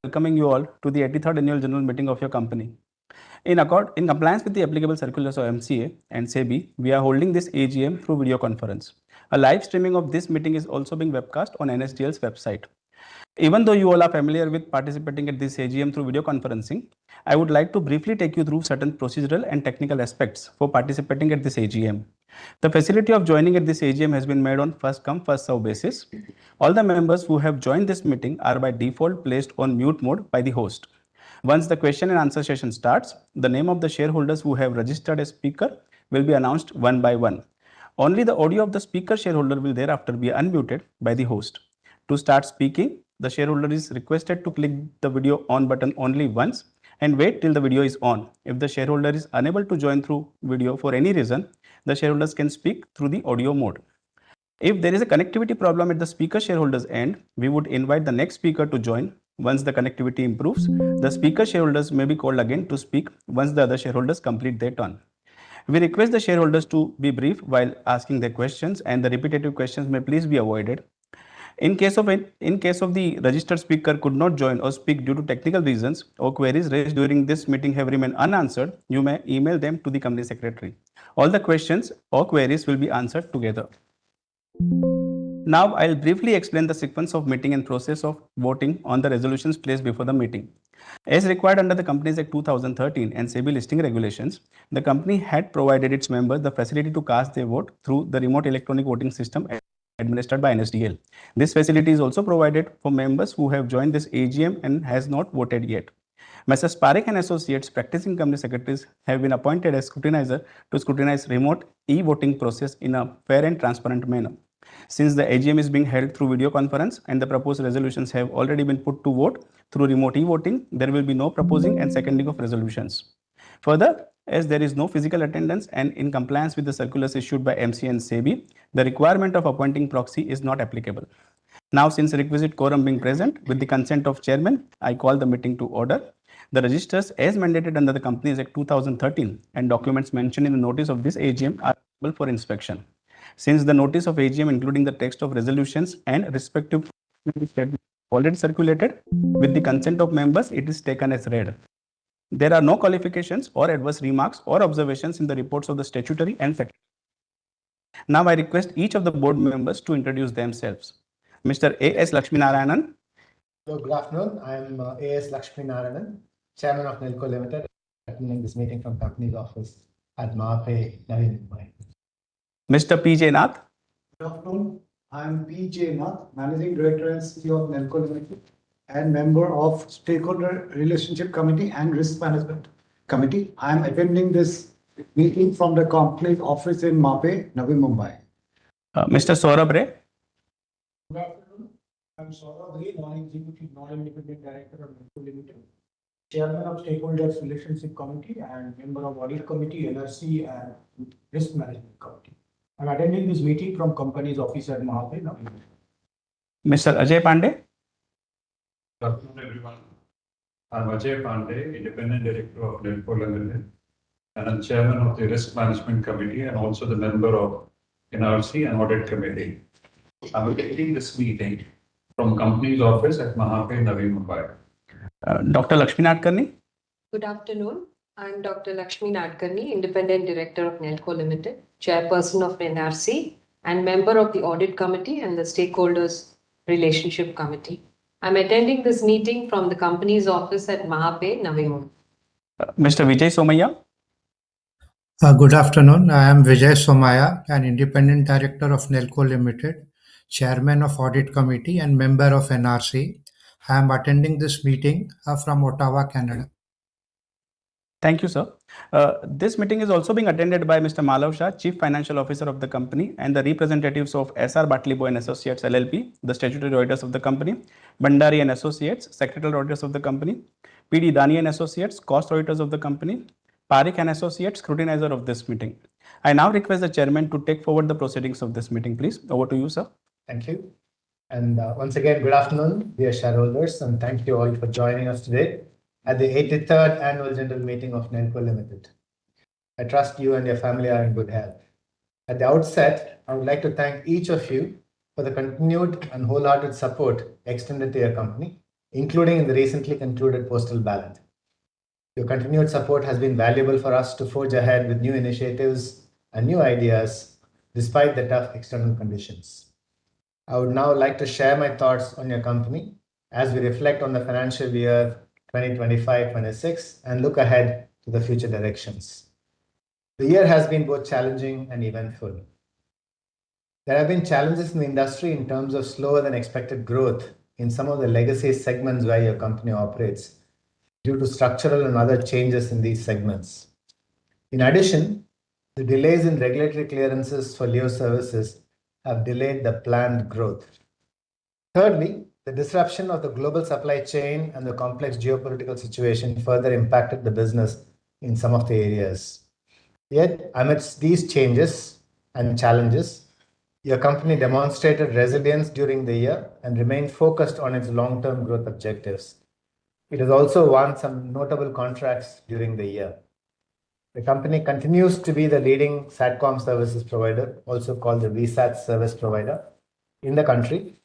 Welcoming you all to the 83rd annual general meeting of your company. In compliance with the applicable circulars of MCA and SEBI, we are holding this AGM through video conference. A live streaming of this meeting is also being webcast on NSDL's website. Even though you all are familiar with participating at this AGM through video conferencing, I would like to briefly take you through certain procedural and technical aspects for participating at this AGM. The facility of joining at this AGM has been made on first come first serve basis. All the members who have joined this meeting are by default placed on mute mode by the host. Once the question and answer session starts, the name of the shareholders who have registered as speaker will be announced one by one. Only the audio of the speaker shareholder will thereafter be unmuted by the host. To start speaking, the shareholder is requested to click the video on button only once and wait till the video is on. If the shareholder is unable to join through video for any reason, the shareholders can speak through the audio mode. If there is a connectivity problem at the speaker shareholder's end, we would invite the next speaker to join. Once the connectivity improves, the speaker shareholders may be called again to speak once the other shareholders complete their turn. We request the shareholders to be brief while asking their questions, and the repetitive questions may please be avoided. In case of the registered speaker could not join or speak due to technical reasons, or queries raised during this meeting have remained unanswered, you may email them to the company secretary. All the questions or queries will be answered together. Now I'll briefly explain the sequence of meeting and process of voting on the resolutions placed before the meeting. As required under the Companies Act 2013 and SEBI listing regulations, the company had provided its members the facility to cast their vote through the remote electronic voting system administered by NSDL. This facility is also provided for members who have joined this AGM and has not voted yet. Messrs. Parekh and Associates, practicing company secretaries, have been appointed as scrutinizer to scrutinize remote e-voting process in a fair and transparent manner. Since the AGM is being held through video conference and the proposed resolutions have already been put to vote through remote e-voting, there will be no proposing and seconding of resolutions. Further, as there is no physical attendance and in compliance with the circulars issued by MC and SEBI, the requirement of appointing proxy is not applicable. Now, since requisite quorum being present, with the consent of chairman, I call the meeting to order. The registers as mandated under the Companies Act 2013 and documents mentioned in the notice of this AGM are available for inspection. Since the notice of AGM, including the text of resolutions and respective already circulated, with the consent of members, it is taken as read. There are no qualifications or adverse remarks or observations in the reports of the statutory and secretary. Now I request each of the board members to introduce themselves. Mr. A.S. Lakshminarayanan. So, good afternoon. I am A.S. Lakshminarayanan, Chairman of Nelco Limited, attending this meeting from company's office at Mahape, Navi Mumbai. Mr. P.J. Nath. Good afternoon. I am P.J. Nath, Managing Director and CEO of Nelco Limited and member of Stakeholder Relationship Committee and Risk Management Committee. I am attending this meeting from the company's office in Mahape, Navi Mumbai. Mr. Saurabh Ray. Good afternoon. I am Saurabh Ray, Non-Executive Non-Independent Director of Nelco Limited, Chairman of Stakeholders Relationship Committee and member of Audit Committee, NRC and Risk Management Committee. I am attending this meeting from company's office at Mahape, Navi Mumbai. Mr. Ajay Pandey. Good afternoon, everyone. I'm Ajay Pandey, Independent Director of Nelco Limited, and I'm Chairman of the Risk Management Committee and also the member of NRC and Audit Committee. I'm attending this meeting from company's office at Mahape, Navi Mumbai. Dr. Lakshmi Nadkarni. Good afternoon. I'm Dr. Lakshmi Nadkarni, Independent Director of Nelco Limited, Chairperson of NRC, and member of the Audit Committee and the Stakeholders Relationship Committee. I'm attending this meeting from the company's office at Mahape, Navi Mumbai. Mr. Vijay Somaya. Good afternoon. I am Vijay Somaya, an Independent Director of Nelco Limited, Chairman of Audit Committee and member of NRC. I am attending this meeting from Ottawa, Canada. Thank you, sir. This meeting is also being attended by Mr. Malav Shah, Chief Financial Officer of the company, and the representatives of SR Batlibo and Associates LLP, the statutory auditors of the company, Bandari and Associates, secretarial auditors of the company, PD Dani and Associates, cost auditors of the company, Parikh and Associates, scrutinizer of this meeting. I now request the chairman to take forward the proceedings of this meeting, please. Over to you, sir. Thank you. And once again, good afternoon, dear shareholders, and thank you all for joining us today at the 83rd Annual General Meeting of Nelco Limited. I trust you and your family are in good health. At the outset, I would like to thank each of you for the continued and wholehearted support extended to your company, including in the recently concluded postal ballot. Your continued support has been valuable for us to forge ahead with new initiatives and new ideas despite the tough external conditions. I would now like to share my thoughts on your company as we reflect on the financial year 2025-26 and look ahead to the future directions. The year has been both challenging and eventful. There have been challenges in the industry in terms of slower than expected growth in some of the legacy segments where your company operates due to structural and other changes in these segments. In addition, the delays in regulatory clearances for Leo services have delayed the planned growth. Thirdly, the disruption of the global supply chain and the complex geopolitical situation further impacted the business in some of the areas. Yet, amidst these changes and challenges, your company demonstrated resilience during the year and remained focused on its long-term growth objectives. It has also won some notable contracts during the year. The company continues to be the leading SATCOM services provider, also called the VSAT service provider, in the country,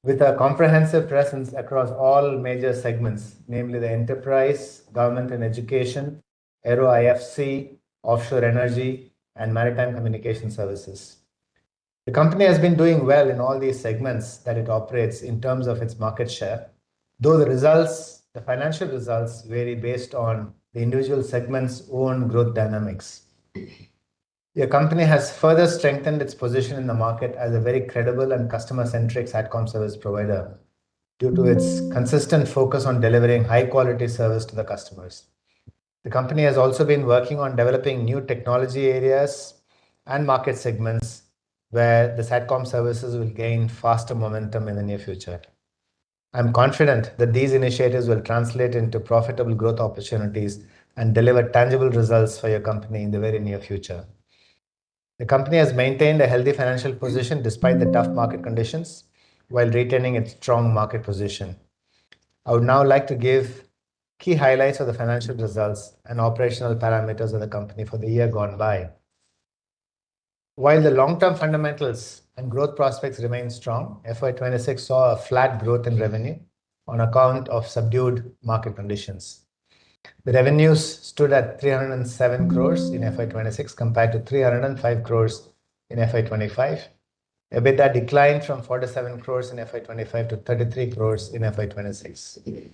with a comprehensive presence across all major segments, namely the enterprise, government and education, aero IFC, offshore energy, and maritime communication services. The company has been doing well in all these segments that it operates in terms of its market share, though the financial results vary based on the individual segment's own growth dynamics. Your company has further strengthened its position in the market as a very credible and customer-centric SATCOM service provider due to its consistent focus on delivering high-quality service to the customers. The company has also been working on developing new technology areas and market segments where the SATCOM services will gain faster momentum in the near future. I'm confident that these initiatives will translate into profitable growth opportunities and deliver tangible results for your company in the very near future. The company has maintained a healthy financial position despite the tough market conditions while retaining its strong market position. I would now like to give key highlights of the financial results and operational parameters of the company for the year gone by. While the long-term fundamentals and growth prospects remain strong, FY26 saw a flat growth in revenue on account of subdued market conditions. The revenues stood at 307 crores in FY26 compared to 305 crores in FY25. EBITDA declined from 47 crores in FY25 to 33 crores in FY26.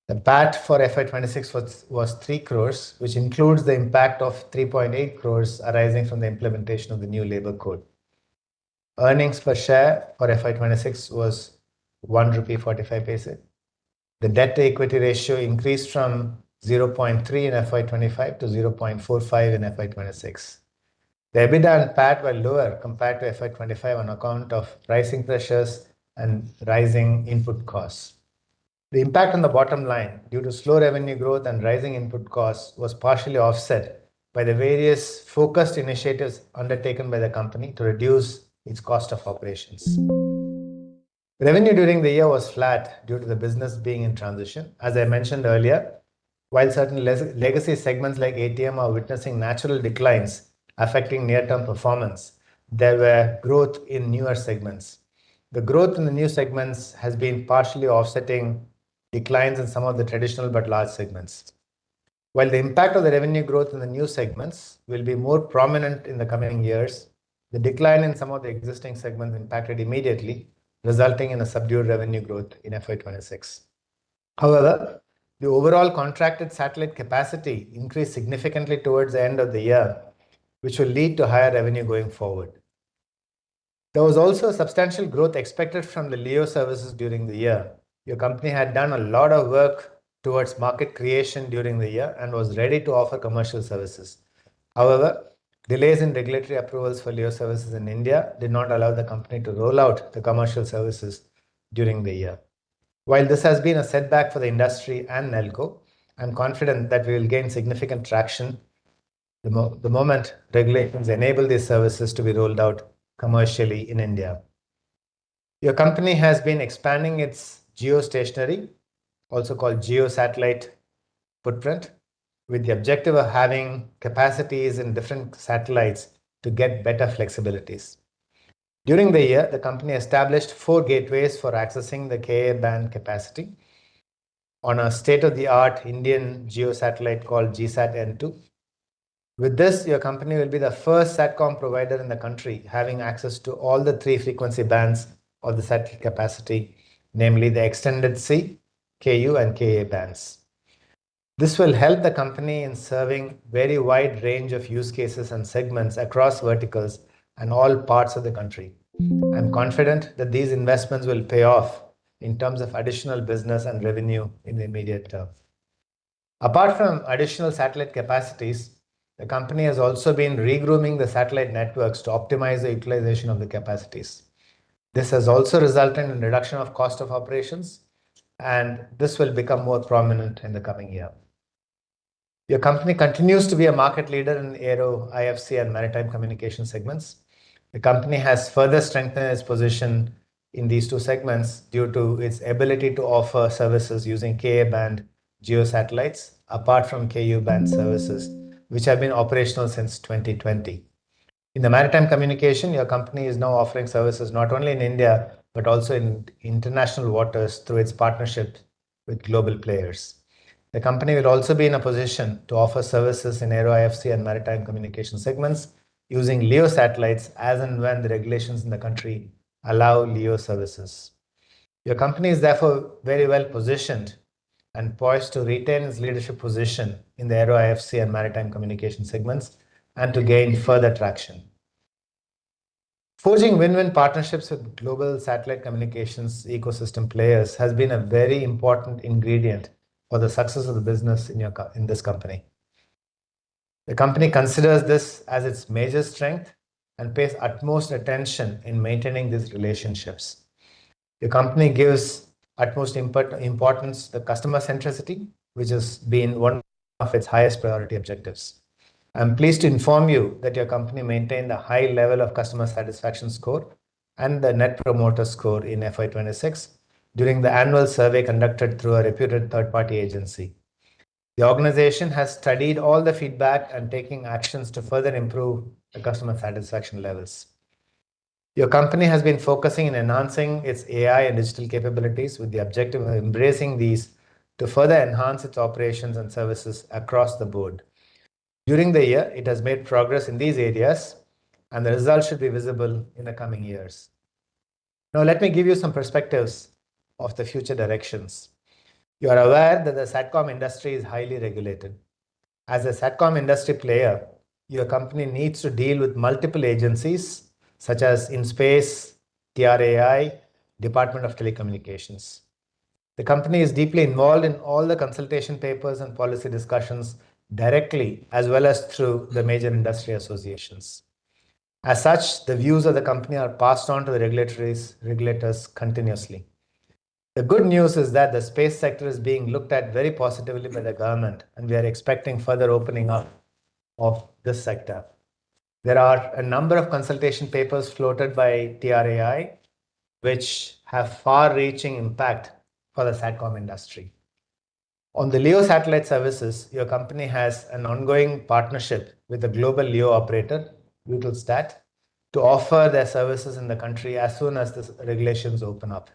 The PAT for FY26 was 3 crores, which includes the impact of 3.8 crores arising from the implementation of the new labor code. Earnings per share for FY26 was 1 rupee 45 paise. The debt to equity ratio increased from 0.3 in FY25 to 0.45 in FY26. The EBITDA and PAT were lower compared to FY25 on account of pricing pressures and rising input costs. The impact on the bottom line due to slow revenue growth and rising input costs was partially offset by the various focused initiatives undertaken by the company to reduce its cost of operations. Revenue during the year was flat due to the business being in transition. As I mentioned earlier, while certain legacy segments like ATM are witnessing natural declines affecting near-term performance, there were growth in newer segments. The growth in the new segments has been partially offsetting declines in some of the traditional but large segments. While the impact of the revenue growth in the new segments will be more prominent in the coming years, the decline in some of the existing segments impacted immediately, resulting in a subdued revenue growth in FY26. However, the overall contracted satellite capacity increased significantly towards the end of the year, which will lead to higher revenue going forward. There was also substantial growth expected from the Leo services during the year. Your company had done a lot of work towards market creation during the year and was ready to offer commercial services. However, delays in regulatory approvals for LEO services in India did not allow the company to roll out the commercial services during the year. While this has been a setback for the industry and Nelco, I'm confident that we will gain significant traction the moment regulations enable these services to be rolled out commercially in India. Your company has been expanding its geostationary, also called geosatellite footprint, with the objective of having capacities in different satellites to get better flexibilities. During the year, the company established 4 gateways for accessing the Ka band capacity on a state-of-the-art Indian geosatellite called GSAT-N2. With this, your company will be the first SATCOM provider in the country having access to all the 3 frequency bands of the satellite capacity, namely the extended C, Ku, and Ka bands. This will help the company in serving very wide range of use cases and segments across verticals and all parts of the country. I'm confident that these investments will pay off in terms of additional business and revenue in the immediate term. Apart from additional satellite capacities, the company has also been regrooming the satellite networks to optimize the utilization of the capacities. This has also resulted in reduction of cost of operations, and this will become more prominent in the coming year. Your company continues to be a market leader in aero, IFC, and maritime communication segments. The company has further strengthened its position in these 2 segments due to its ability to offer services using Ka band geosatellites, apart from Ku band services, which have been operational since 2020. In the maritime communication, your company is now offering services not only in India, but also in international waters through its partnership with global players. The company will also be in a position to offer services in aero, IFC, and maritime communication segments using LEO satellites as and when the regulations in the country allow LEO services. Your company is therefore very well positioned and poised to retain its leadership position in the aero, IFC, and maritime communication segments and to gain further traction. Forging win-win partnerships with global satellite communications ecosystem players has been a very important ingredient for the success of the business in this company. The company considers this as its major strength and pays utmost attention in maintaining these relationships. The company gives utmost importance to customer centricity, which has been one of its highest priority objectives. I'm pleased to inform you that your company maintained a high level of customer satisfaction score and the Net Promoter Score in FY26 during the annual survey conducted through a reputed third-party agency. The organization has studied all the feedback and taking actions to further improve the customer satisfaction levels. Your company has been focusing in enhancing its AI and digital capabilities with the objective of embracing these to further enhance its operations and services across the board. During the year, it has made progress in these areas, and the results should be visible in the coming years. Now, let me give you some perspectives of the future directions. You are aware that the SATCOM industry is highly regulated. As a SATCOM industry player, your company needs to deal with multiple agencies such as InSpace, TRAI, Department of Telecommunications. The company is deeply involved in all the consultation papers and policy discussions directly as well as through the major industry associations. As such, the views of the company are passed on to the regulators continuously. The good news is that the space sector is being looked at very positively by the government, and we are expecting further opening up of this sector. There are a number of consultation papers floated by TRAI, which have far-reaching impact for the SATCOM industry. On the LEO satellite services, your company has an ongoing partnership with the global LEO operator, Eutelsat, to offer their services in the country as soon as the regulations open up.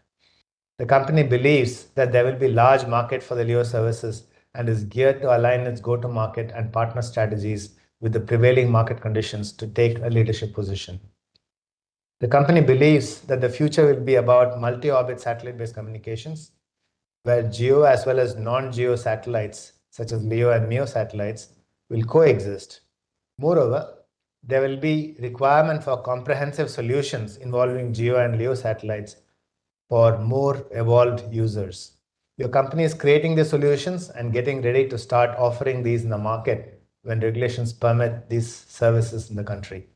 The company believes that there will be large market for the LEO services and is geared to align its go-to-market and partner strategies with the prevailing market conditions to take a leadership position. The company believes that the future will be about multi-orbit satellite-based communications, where GEO as well as non-GEO satellites, such as LEO and MEO satellites, will coexist. Moreover, there will be requirement for comprehensive solutions involving GEO and LEO satellites for more evolved users. Your company is creating the solutions and getting ready to start offering these in the market when regulations permit these services in the country.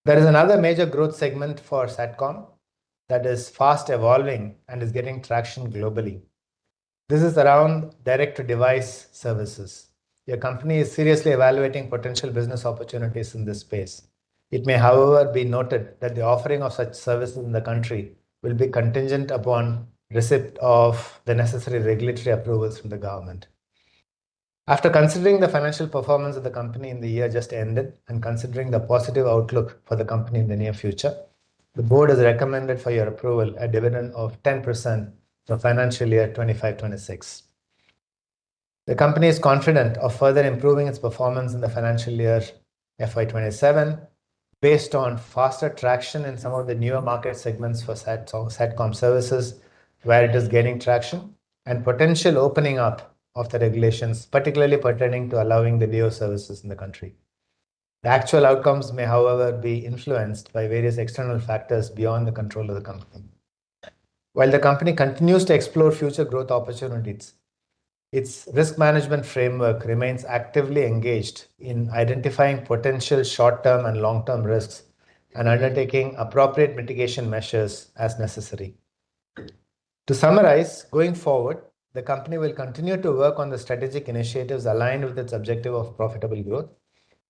There is another major growth segment for SATCOM that is fast evolving and is getting traction globally. This is around direct-to-device services. Your company is seriously evaluating potential business opportunities in this space. It may, however, be noted that the offering of such services in the country will be contingent upon receipt of the necessary regulatory approvals from the government. After considering the financial performance of the company in the year just ended and considering the positive outlook for the company in the near future, the board has recommended for your approval a dividend of 10% for financial year 25-26. The company is confident of further improving its performance in the financial year FY27 based on faster traction in some of the newer market segments for SATCOM services where it is gaining traction and potential opening up of the regulations, particularly pertaining to allowing the LEO services in the country. The actual outcomes may, however, be influenced by various external factors beyond the control of the company. While the company continues to explore future growth opportunities, its risk management framework remains actively engaged in identifying potential short-term and long-term risks and undertaking appropriate mitigation measures as necessary. To summarize, going forward, the company will continue to work on the strategic initiatives aligned with its objective of profitable growth.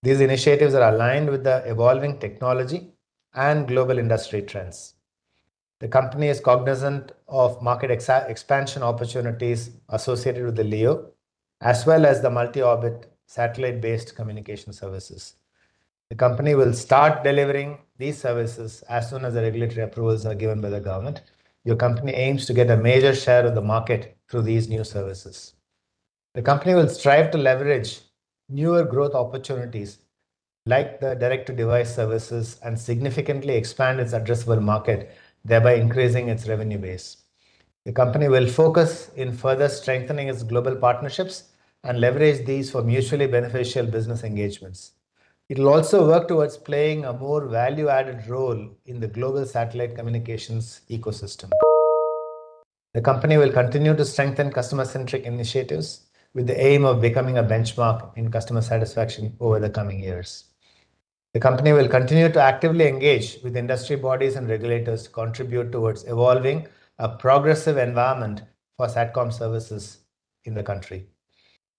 These initiatives are aligned with the evolving technology and global industry trends. The company is cognizant of market expansion opportunities associated with the LEO, as well as the multi-orbit satellite-based communication services. The company will start delivering these services as soon as the regulatory approvals are given by the government. Your company aims to get a major share of the market through these new services. The company will strive to leverage newer growth opportunities like the direct-to-device services and significantly expand its addressable market, thereby increasing its revenue base. The company will focus in further strengthening its global partnerships and leverage these for mutually beneficial business engagements. It will also work towards playing a more value-added role in the global satellite communications ecosystem. The company will continue to strengthen customer-centric initiatives with the aim of becoming a benchmark in customer satisfaction over the coming years. The company will continue to actively engage with industry bodies and regulators to contribute towards evolving a progressive environment for SATCOM services in the country.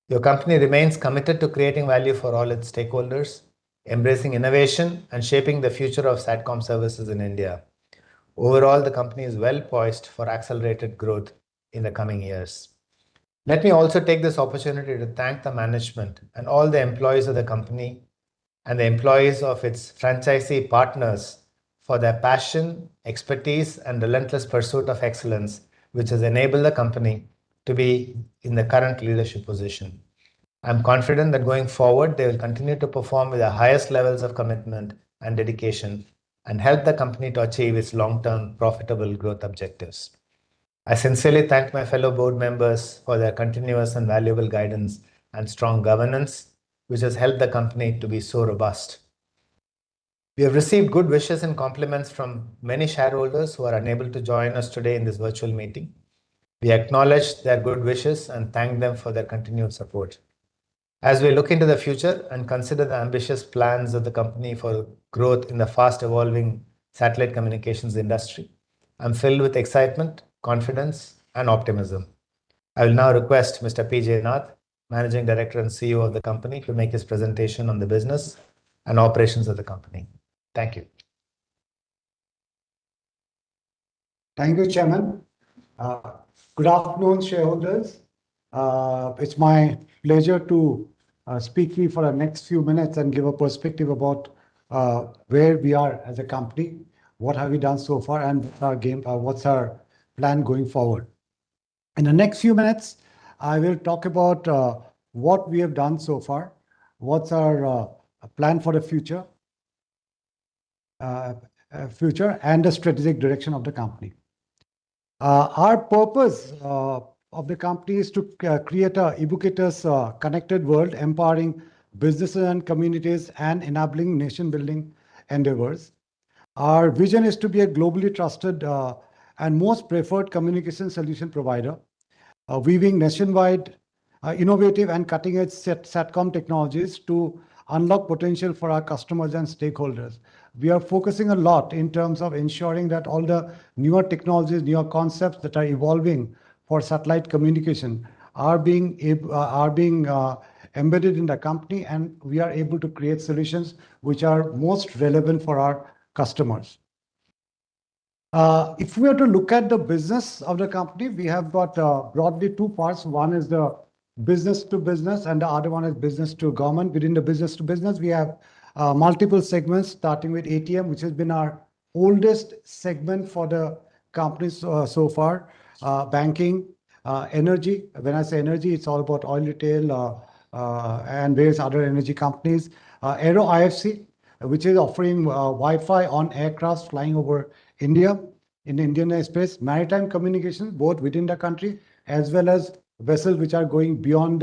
Your company remains committed to creating value for all its stakeholders, embracing innovation, and shaping the future of SATCOM services in India. Overall, the company is well poised for accelerated growth in the coming years. Let me also take this opportunity to thank the management and all the employees of the company and the employees of its franchisee partners for their passion, expertise, and relentless pursuit of excellence, which has enabled the company to be in the current leadership position. I'm confident that going forward, they will continue to perform with the highest levels of commitment and dedication and help the company to achieve its long-term profitable growth objectives. I sincerely thank my fellow board members for their continuous and valuable guidance and strong governance, which has helped the company to be so robust. We have received good wishes and compliments from many shareholders who are unable to join us today in this virtual meeting. We acknowledge their good wishes and thank them for their continued support. As we look into the future and consider the ambitious plans of the company for growth in the fast-evolving satellite communications industry, I'm filled with excitement, confidence, and optimism. I will now request Mr. P.J. Nath, Managing Director and CEO of the company, to make his presentation on the business and operations of the company. Thank you. Thank you, Chairman. Good afternoon, shareholders. It's my pleasure to speak to you for the next few minutes and give a perspective about where we are as a company, what have we done so far, and what's our plan going forward. In the next few minutes, I will talk about what we have done so far, what's our plan for the future, and the strategic direction of the company. Our purpose of the company is to create a ubiquitous, connected world, empowering businesses and communities and enabling nation-building endeavors. Our vision is to be a globally trusted and most preferred communication solution provider, weaving nationwide innovative and cutting-edge SATCOM technologies to unlock potential for our customers and stakeholders. We are focusing a lot in terms of ensuring that all the newer technologies, newer concepts that are evolving for satellite communication are being embedded in the company, and we are able to create solutions which are most relevant for our customers. If we are to look at the business of the company, we have got broadly two parts. One is the business to business, and the other one is business to government. Within the business to business, we have multiple segments, starting with ATM, which has been our oldest segment for the company so far. Banking, energy. When I say energy, it's all about oil retail and various other energy companies. Aero IFC, which is offering Wi-Fi on aircrafts flying over India, in the Indian airspace. Maritime communications, both within the country as well as vessels which are going beyond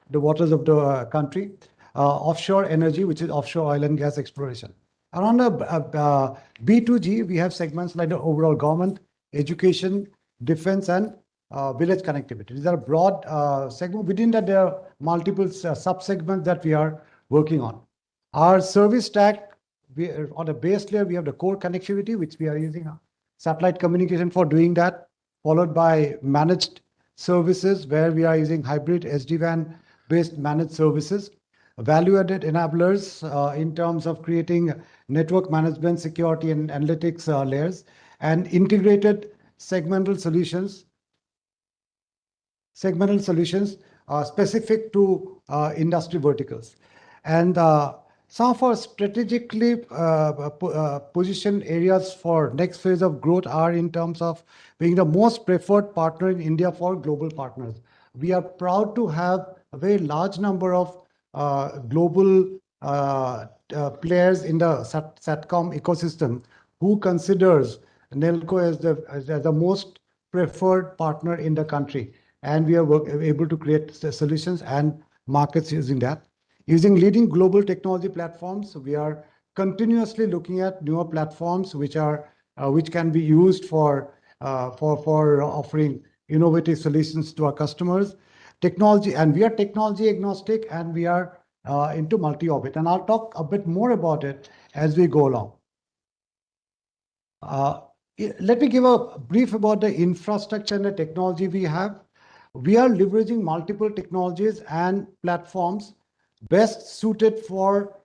the waters of the country. Offshore energy, which is offshore oil and gas exploration. Around the B2G, we have segments like the overall government, education, defense, and village connectivity. These are broad segments. Within that, there are multiple sub-segments that we are working on. Our service stack, on the base layer, we have the core connectivity, which we are using satellite communication for doing that, followed by managed services, where we are using hybrid SD-WAN based managed services. Value-added enablers in terms of creating network management, security, and analytics layers, and integrated segmental solutions specific to industry verticals. And some of our strategically positioned areas for next phase of growth are in terms of being the most preferred partner in India for global partners. We are proud to have a very large number of global players in the SATCOM ecosystem who considers Nelco as the most preferred partner in the country. And we are able to create solutions and markets using that. Using leading global technology platforms, we are continuously looking at newer platforms which can be used for offering innovative solutions to our customers. Technology, and we are technology agnostic, and we are into multi-orbit. And I'll talk a bit more about it as we go along. Let me give a brief about the infrastructure and the technology we have. We are leveraging multiple technologies and platforms best suited for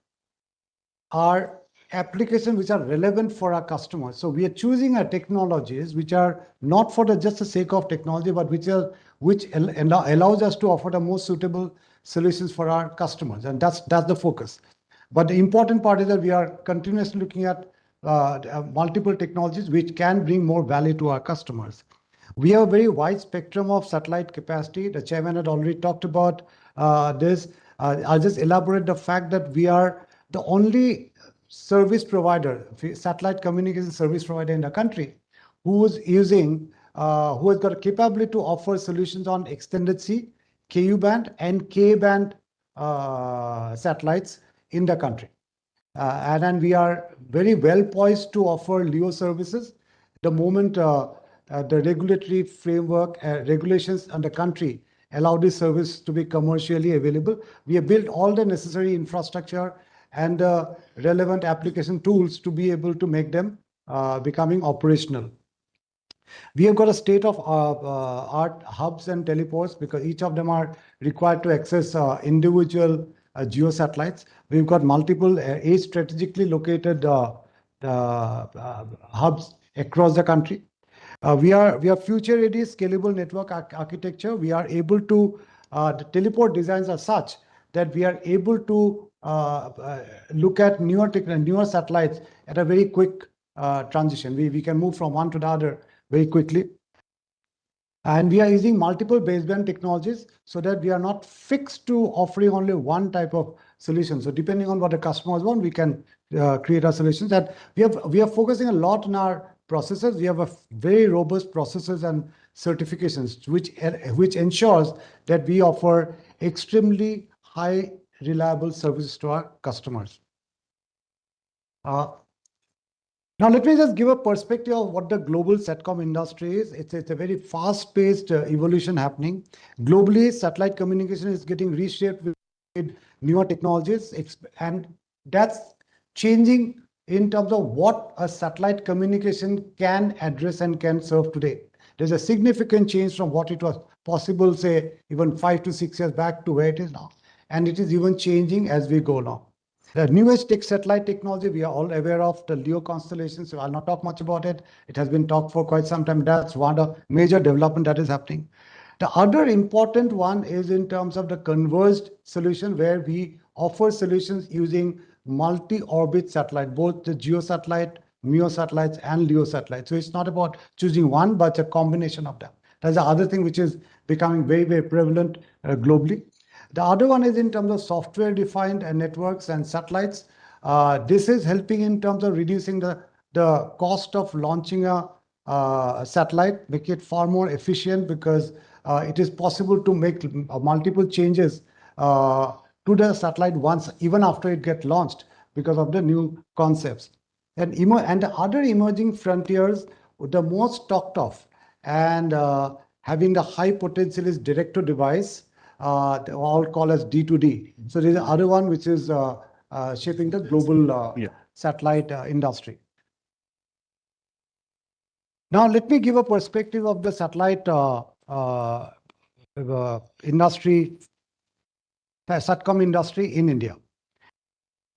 our applications which are relevant for our customers. So we are choosing our technologies which are not for just the sake of technology, but which allows us to offer the most suitable solutions for our customers. And that's the focus. But the important part is that we are continuously looking at multiple technologies which can bring more value to our customers. We have a very wide spectrum of satellite capacity. The chairman had already talked about this. I'll just elaborate the fact that we are the only service provider, satellite communication service provider in the country, who has got a capability to offer solutions on extended C, KU band, and K band satellites in the country. And then we are very well poised to offer LEO services. The moment the regulatory framework regulations in the country allow this service to be commercially available, we have built all the necessary infrastructure and relevant application tools to be able to make them becoming operational. We have got a state-of-art hubs and teleports because each of them are required to access individual geo satellites. We've got multiple strategically located hubs across the country. We are future-ready scalable network architecture. We are able to, the teleport designs are such that we are able to look at newer satellites at a very quick transition. We can move from one to the other very quickly. And we are using multiple baseband technologies so that we are not fixed to offering only one type of solution. So depending on what the customers want, we can create our solutions. That we are focusing a lot on our processes. We have a very robust processes and certifications, which ensures that we offer extremely high reliable services to our customers. The Now, let me just give a perspective of what the global satcom industry is. It's a very fast-paced evolution happening. Globally, satellite communication is getting reshaped with newer technologies, and that's changing in terms of what a satellite communication can address and can serve today. There's a significant change from what it was possible, say, even 5 to 6 years back to where it is now. And it is even changing as we go along. The newest satellite technology, we are all aware of the LEO constellation, so I'll not talk much about it. It has been talked for quite some time. That's one of the major development that is happening. The other important one is in terms of the converged solution, where we offer solutions using multi-orbit satellite, both the geo satellite, MEO satellites, and LEO satellites. So it's not about choosing one, but a combination of them. That's the other thing which is becoming very, very prevalent globally. The other one is in terms of software-defined networks and satellites. This is helping in terms of reducing the cost of launching a satellite, make it far more efficient, because it is possible to make multiple changes to the satellite once, even after it gets launched, because of the new concepts. And the other emerging frontiers, the most talked of and having the high potential is direct-to-device, all called as D2D. So there's the other one which is shaping the global satellite industry. Now, let me give a perspective of the satellite industry, SATCOM industry in India.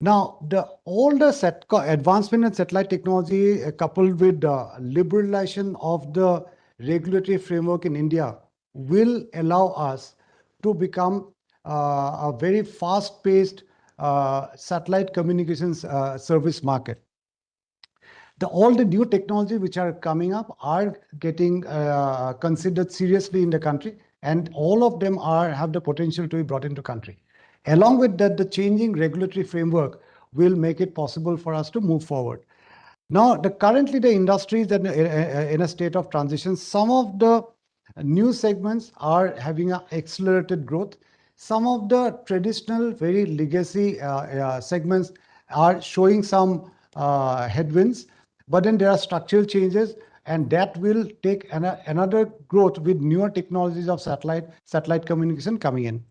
Now, the older advancement in satellite technology, coupled with the liberalization of the regulatory framework in India, will allow us to become a very fast-paced satellite communications service market. All the new technologies which are coming up are getting considered seriously in the country, and all of them have the potential to be brought into country. Along with that, the changing regulatory framework will make it possible for us to move forward. Now, currently the industry is in a state of transition. Some of the new segments are having an accelerated growth. Some of the traditional, very legacy segments are showing some headwinds, but then there are structural changes, and that will take another growth with newer technologies of satellite communication coming in.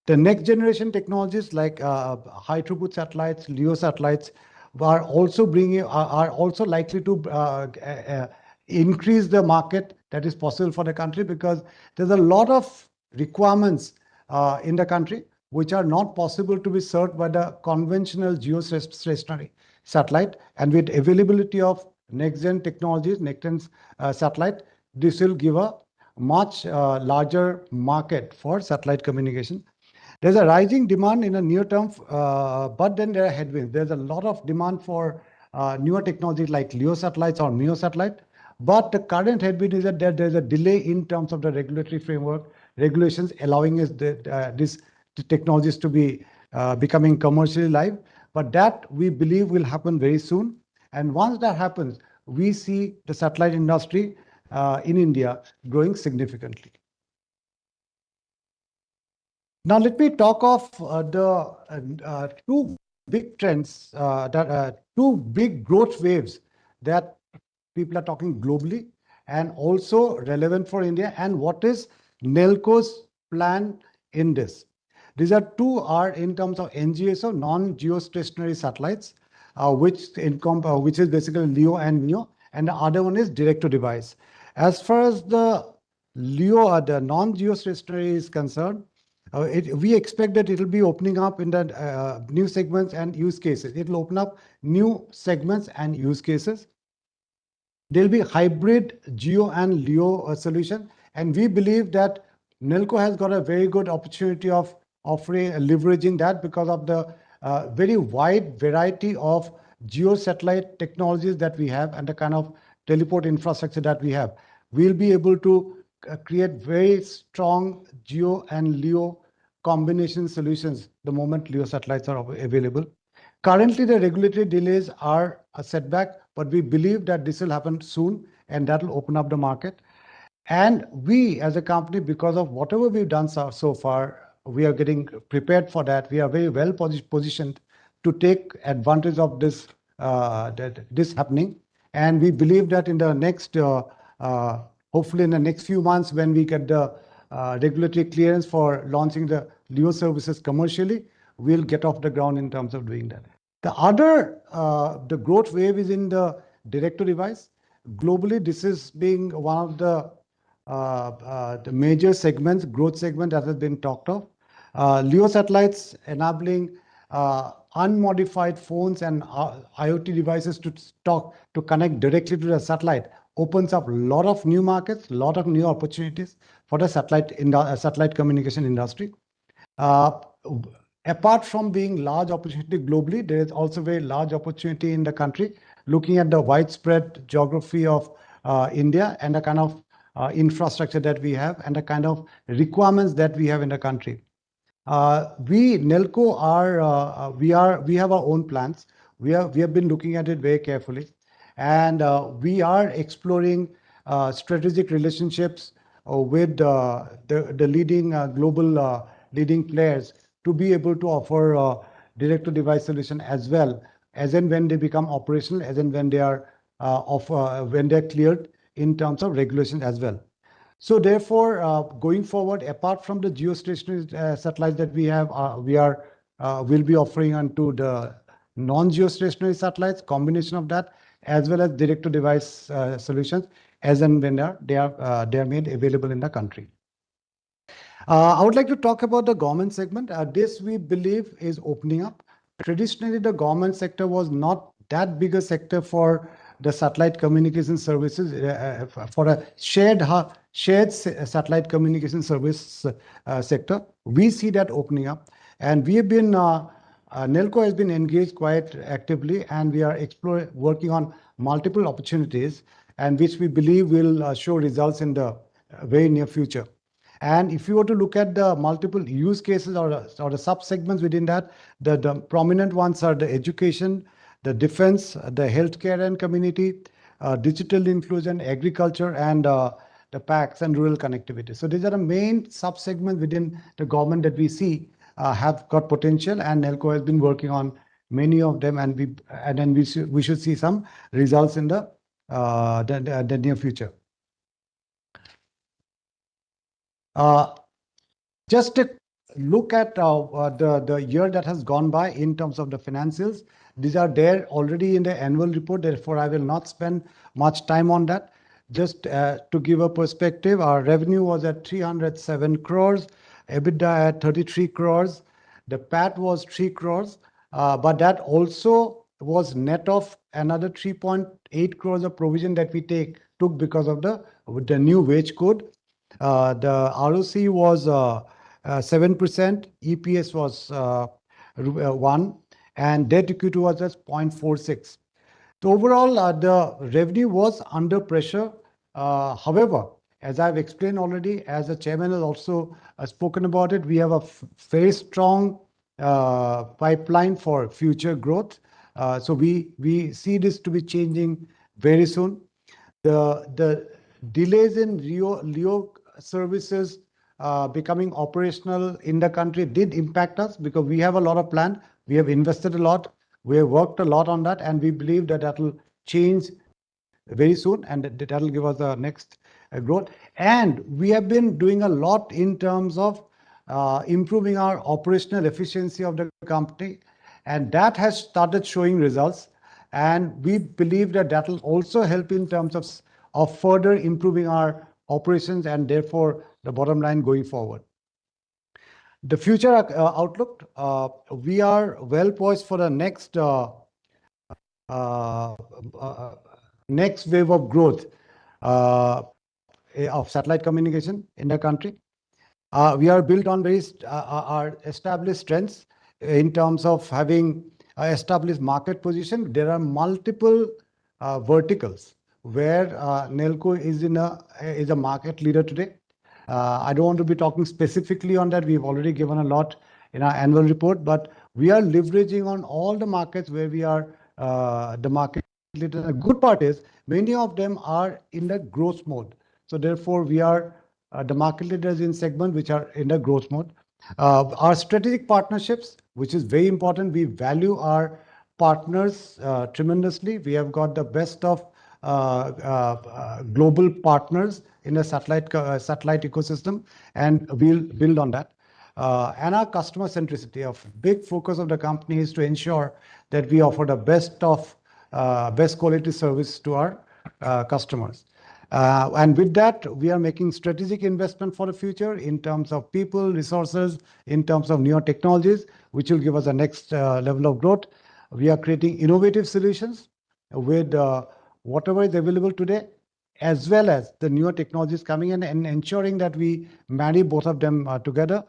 The next generation technologies like high throughput satellites, LEO satellites are also likely to increase the market that is possible for the country, because there's a lot of requirements in the country which are not possible to be served by the conventional geostationary satellite. And with availability of next gen technologies, next gen satellite, this will give a much larger market for satellite communication. There's a rising demand in the near term, but then there are headwinds. There's a lot of demand for newer technologies like LEO satellites or MEO satellite, but the current headwind is that there's a delay in terms of the regulatory framework, regulations allowing us these technologies to be becoming commercially live. But that we believe will happen very soon. And once that happens, we see the satellite industry in India growing significantly. Now, let me talk of the two big trends, two big growth waves that people are talking globally and also relevant for India, and what is NELCO's plan in this. These are in terms of NGSO, non-geostationary satellites, which is basically LEO and MEO, and the other one is direct-to-device. As far as the LEO, the non-geostationary is concerned, we expect that it will be opening up in the new segments and use cases. It will open up new segments and use cases. There will be hybrid geo and LEO solution, and we believe that NELCO has got a very good opportunity of leveraging that, because of the very wide variety of geo satellite technologies that we have and the kind of teleport infrastructure that we have. We'll be able to create very strong geo and LEO combination solutions the moment LEO satellites are available. Currently, the regulatory delays are a setback, but we believe that this will happen soon, and that will open up the market. And we, as a company, because of whatever we've done so far, we are getting prepared for that. We are very well positioned to take advantage of this happening. And we believe that in the next, hopefully in the next few months, when we get the regulatory clearance for launching the LEO services commercially, we'll get off the ground in terms of doing that. The other, the growth wave is in the direct-to-device. Globally, this is being one of the major segments, growth segment that has been talked of. LEO satellites enabling unmodified phones and IoT devices to connect directly to the satellite opens up a lot of new markets, a lot of new opportunities for the satellite communication industry. Apart from being large opportunity globally, there is also very large opportunity in the country, looking at the widespread geography of India and the kind of infrastructure that we have and the kind of requirements that we have in the country. We Nelco we have our own plans. We have been looking at it very carefully, and we are exploring strategic relationships with the leading global leading players to be able to offer direct-to-device solution as well as and when they become operational, as and when they are when they're cleared in terms of regulation as well. So therefore, going forward, apart from the geostationary satellites that we have, will be offering onto the non-geostationary satellites, combination of that, as well as direct-to-device solutions, as and when they are made available in the country. I would like to talk about the government segment. This we believe is opening up. Traditionally, the government sector was not that big a sector for the satellite communication services, for a shared satellite communication service sector. We see that opening up, and we have been Nelco has been engaged quite actively, and we are working on multiple opportunities, and which we believe will show results in the very near future. And if you were to look at the multiple use cases or the sub-segments within that, the prominent ones are the education, the defense, the healthcare and community, digital inclusion, agriculture, and the PACs and rural connectivity. So these are the main sub-segments within the government that we see have got potential, and Nelco has been working on many of them, and then we should see some results in the near future. Just a look at the year that has gone by in terms of the financials. These are there already in the annual report, therefore I will not spend much time on that. Just to give a perspective, our revenue was at 307 crores, EBITDA at 33 crores, the PAT was 3 crores, but that also was net of another 3.8 crores of provision that we took because of the new wage code. The ROC was 7%, EPS was 1, and debt equity was just 0.46. So overall, the revenue was under pressure. However, as I've explained already, as the chairman has also spoken about it, we have a very strong pipeline for future growth. So we see this to be changing very soon. The delays in LEO services becoming operational in the country did impact us because we have a lot of plan. We have invested a lot. We have worked a lot on that, and we believe that will change very soon, and that will give us the next growth. And we have been doing a lot in terms of improving our operational efficiency of the company, and that has started showing results. And we believe that will also help in terms of further improving our operations and therefore the bottom line going forward. The future outlook, we are well poised for the next wave of growth of satellite communication in the country. We are built on our established strengths in terms of having established market position. There are multiple verticals where Nelco is a market leader today. I don't want to be talking specifically on that. We've already given a lot in our annual report, but we are leveraging on all the markets where we are the market leader. The good part is many of them are in the growth mode. So therefore, we are the market leaders in segment which are in the growth mode. Our strategic partnerships, which is very important. We value our partners tremendously. We have got the best of global partners in a satellite ecosystem, and we'll build on that. And our customer centricity, a big focus of the company is to ensure that we offer the best quality service to our customers. And with that, we are making strategic investment for the future in terms of people, resources, in terms of newer technologies, which will give us the next level of growth. We are creating innovative solutions with whatever is available today, as well as the newer technologies coming in, and ensuring that we marry both of them together.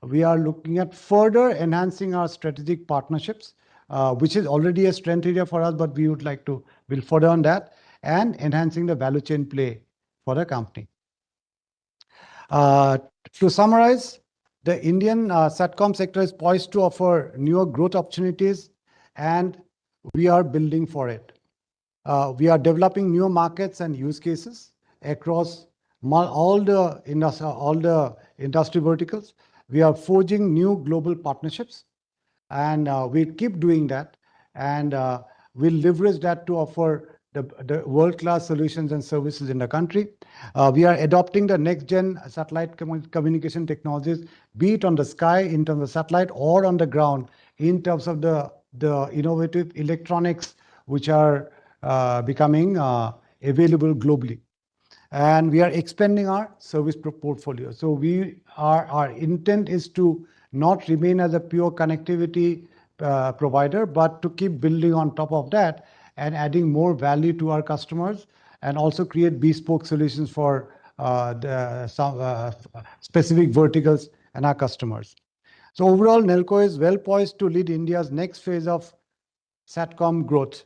We are looking at further enhancing our strategic partnerships, which is already a strength area for us, but we would like to build further on that, and enhancing the value chain play for the company. To summarize, the Indian Satcom sector is poised to offer newer growth opportunities, and we are building for it. We are developing new markets and use cases across all the industry verticals. We are forging new global partnerships, and we'll keep doing that, and we'll leverage that to offer the world-class solutions and services in the country. We are adopting the next-gen satellite communication technologies, be it on the sky in terms of satellite, or on the ground in terms of the innovative electronics which are becoming available globally. And we are expanding our service portfolio. So our intent is to not remain as a pure connectivity provider, but to keep building on top of that and adding more value to our customers, and also create bespoke solutions for some specific verticals and our customers. So overall, Nelco is well poised to lead India's next phase of Satcom growth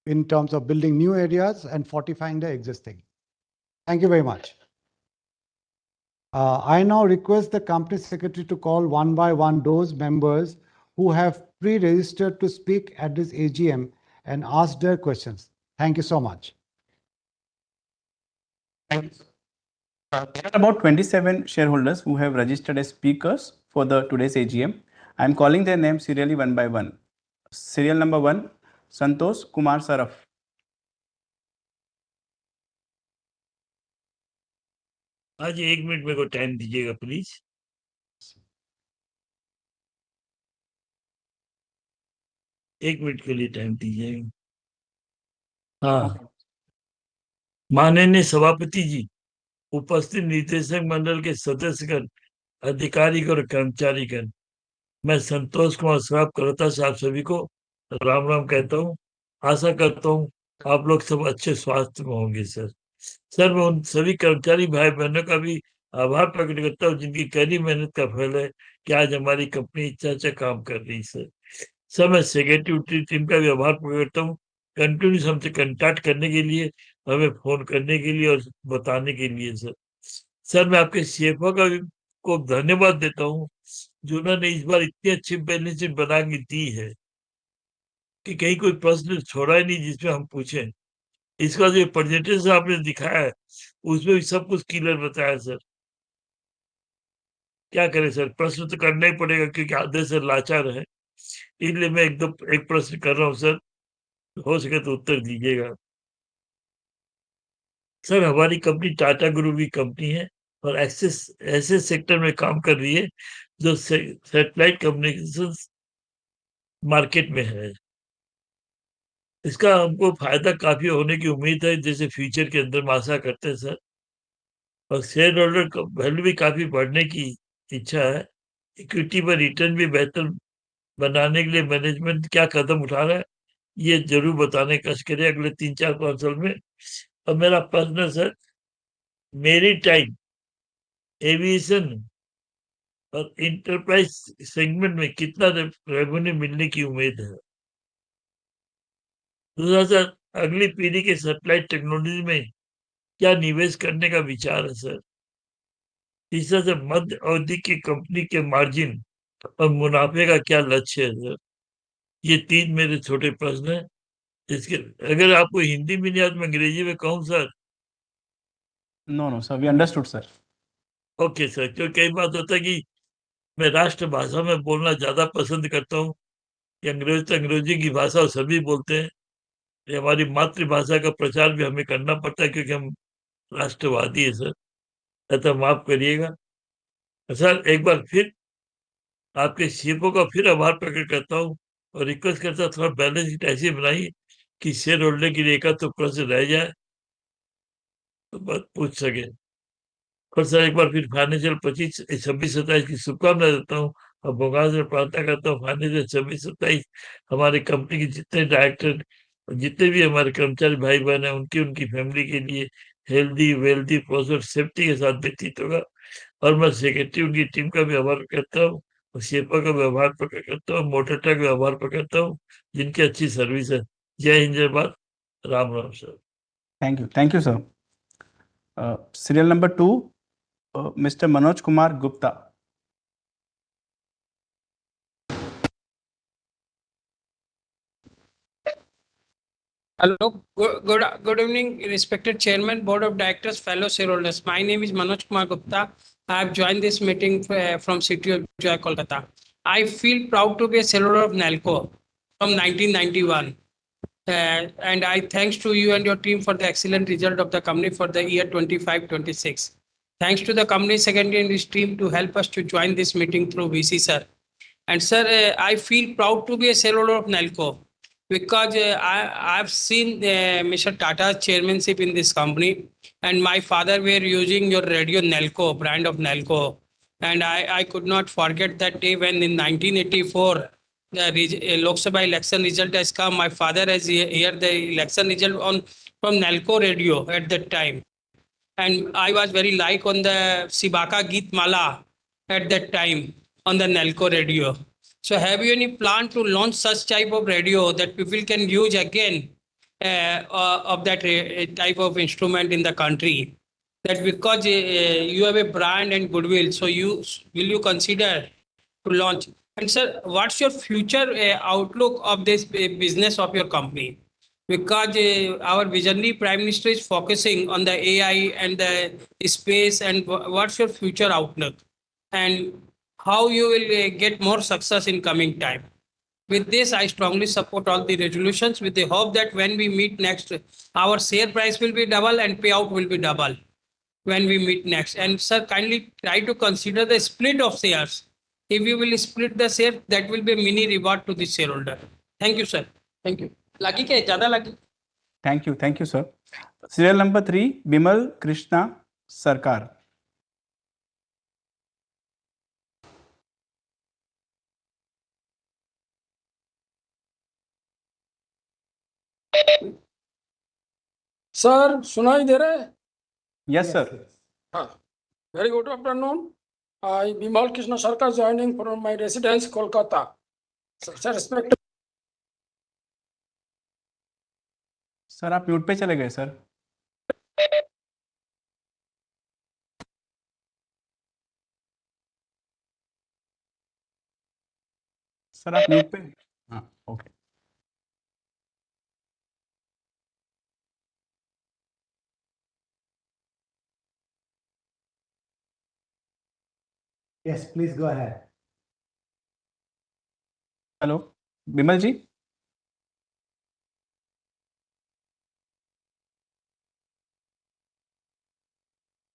in terms of building new areas and fortifying the existing. Thank you very much. I now request the company secretary to call one by one those members who have pre-registered to speak at this AGM and ask their questions. Thank you so much. Thanks. There are about 27 shareholders who have registered as speakers for today's AGM. I am calling their names serially one by one. Serial number 1, Santosh Kumar Saraf. आज 1 minute मेरे को time दीजिएगा please. एक minute के लिए time दीजिएगा। हाँ, माननीय सभापति जी, उपस्थित निदेशक मंडल के सदस्यगण, अधिकारीगण और कर्मचारीगण, मैं संतोष कुमार श्राप करता से आप सभी को राम राम कहता हूँ। आशा करता हूँ आप लोग सब अच्छे स्वास्थ्य में होंगे। सर मैं उन सभी कर्मचारी भाई बहनों का भी आभार प्रकट करता हूँ जिनकी कड़ी मेहनत का फल है कि आज हमारी कंपनी अच्छा काम कर रही है। सर मैं सेक्रेटरी टीम का भी आभार प्रकट करता हूँ, कंटिन्यूस हमसे कंटेक्ट करने के लिए, हमें फोन करने के लिए और बताने के लिए। सर मैं आपके सीएफओ को धन्यवाद देता हूँ जो उन्होंने इस बार इतनी अच्छी बैलेंस शीट बना के दी है कि कहीं कोई प्रश्न छोड़ा ही नहीं जिसमें हम पूछें। इसका जो प्रेजेंटेशन आपने दिखाया है उसमें भी सब कुछ क्लियर बताया। सर क्या करें सर, प्रश्न तो करना ही पड़ेगा क्योंकि आधे से लाचार है, इसलिए मैं एक प्रश्न कर रहा हूँ। सर हो सके तो उत्तर दीजिएगा। सर हमारी कंपनी टाटा ग्रुप की कंपनी है और ऐसे सेक्टर में काम कर रही है जो सैटेलाइट कम्युनिकेशन मार्केट में है। इसका हमको फायदा काफी होने की उम्मीद है जैसे फ्यूचर के अंदर आशा करते हैं सर। और शेयर होल्डर का वैल्यू भी काफी बढ़ने की इच्छा है। इक्विटी पर रिटर्न भी बेहतर बनाने के लिए मैनेजमेंट क्या कदम उठा रहा है ये जरूर बताने का कष्ट करें अगले 3-4-5 साल में। और मेरा प्रश्न सर, मेरी टाइम, एविएशन और इंटरप्राइज सेगमेंट में कितना रेवेन्यू मिलने की उम्मीद है? दूसरा सर, अगली पीढ़ी के सैटेलाइट टेक्नोलॉजी में क्या निवेश करने का विचार है सर? तीसरा सर, मध्य अवधि की कंपनी के मार्जिन और मुनाफे का क्या लक्ष्य है सर? ये 3 मेरे छोटे प्रश्न हैं। इसके अगर आपको हिंदी में नहीं आता मैं अंग्रेजी में कहूँ sir? No, sir. We understood, sir. Okay sir, क्योंकि कई बात होता है कि मैं राष्ट्रभाषा में बोलना ज्यादा पसंद करता हूँ कि अंग्रेजी की भाषा सभी बोलते हैं, ये हमारी मातृभाषा का प्रचार भी हमें करना पड़ता है क्योंकि हम राष्ट्रवादी है सर, अतः माफ करिएगा सर। एक बार फिर आपके सीएफओ का फिर आभार प्रकट करता हूँ और रिक्वेस्ट करता हूँ थोड़ा बैलेंस शीट ऐसी बनाइए कि शेयर होल्डर की रेखा तो प्रश्न रह जाए तो बात पूछ सके। और सर एक बार फिर फाइनेंशियल 26 की शुभकामनाएं देता हूँ और भगवान से प्रार्थना करता हूँ फाइनेंशियल 26-27 हमारे कंपनी के जितने डायरेक्टर और जितने भी हमारे कर्मचारी भाई बहन हैं उनकी उनकी फैमिली के लिए हेल्दी वेल्दी प्रोस्पर सेफ्टी के साथ व्यतीत होगा। और मैं सेक्रेटरी उनकी टीम का भी आभार करता हूँ और शेफा का भी आभार प्रकट करता हूँ, मोटरटा का भी आभार प्रकट करता हूँ जिनकी अच्छी सर्विस है। जय हिंद जय Bharat, Ram Ram sir. Thank you, sir. Serial number 2, Mr. Manoj Kumar Gupta. Hello, good evening, respected Chairman, Board of Directors, fellow shareholders. My name is Manoj Kumar Gupta. I have joined this meeting from City of Joy, Kolkata. I feel proud to be a shareholder of NALCO from 1991. And I thanks to you and your team for the excellent result of the company for the year 25-26. Thanks to the company secretary and his team to help us to join this meeting through VC, sir. And sir, I feel proud to be a shareholder of NALCO because I've seen Mr. Tata's chairmanship in this company, and my father were using your radio NALCO, brand of NALCO. And I could not forget that day when in 1984, the Lok Sabha election result has come. My father has heard the election result on from NALCO radio at that time. And I was very like on the Sibaka Geet Mala at that time on the NALCO radio. So have you any plan to launch such type of radio that people can use again of that type of instrument in the country? That because you have a brand and goodwill, so will you consider to launch? And sir, what's your future outlook of this business of your company? Because our visionary prime minister is focusing on the AI and the space, and what's your future outlook and how you will get more success in coming time. With this, I strongly support all the resolutions with the hope that when we meet next, our share price will be double and payout will be double when we meet next. And sir, kindly try to consider the split of shares. If you will split the share, that will be a mini reward to the shareholder. Thank you, sir. Thank you. Lucky ke zyada lucky. Thank you, sir. Serial number 3, Bimal Krishna Sarkar. Sir सुनाई दे रहा है? Yes, sir. हाँ, very good afternoon. I Bimal Krishna Sarkar joining from my residence Kolkata. Sir, respect. Sir आप mute पे चले गए sir. Sir आप mute पे. हाँ, okay. Yes, please go ahead. Hello Bimal ji.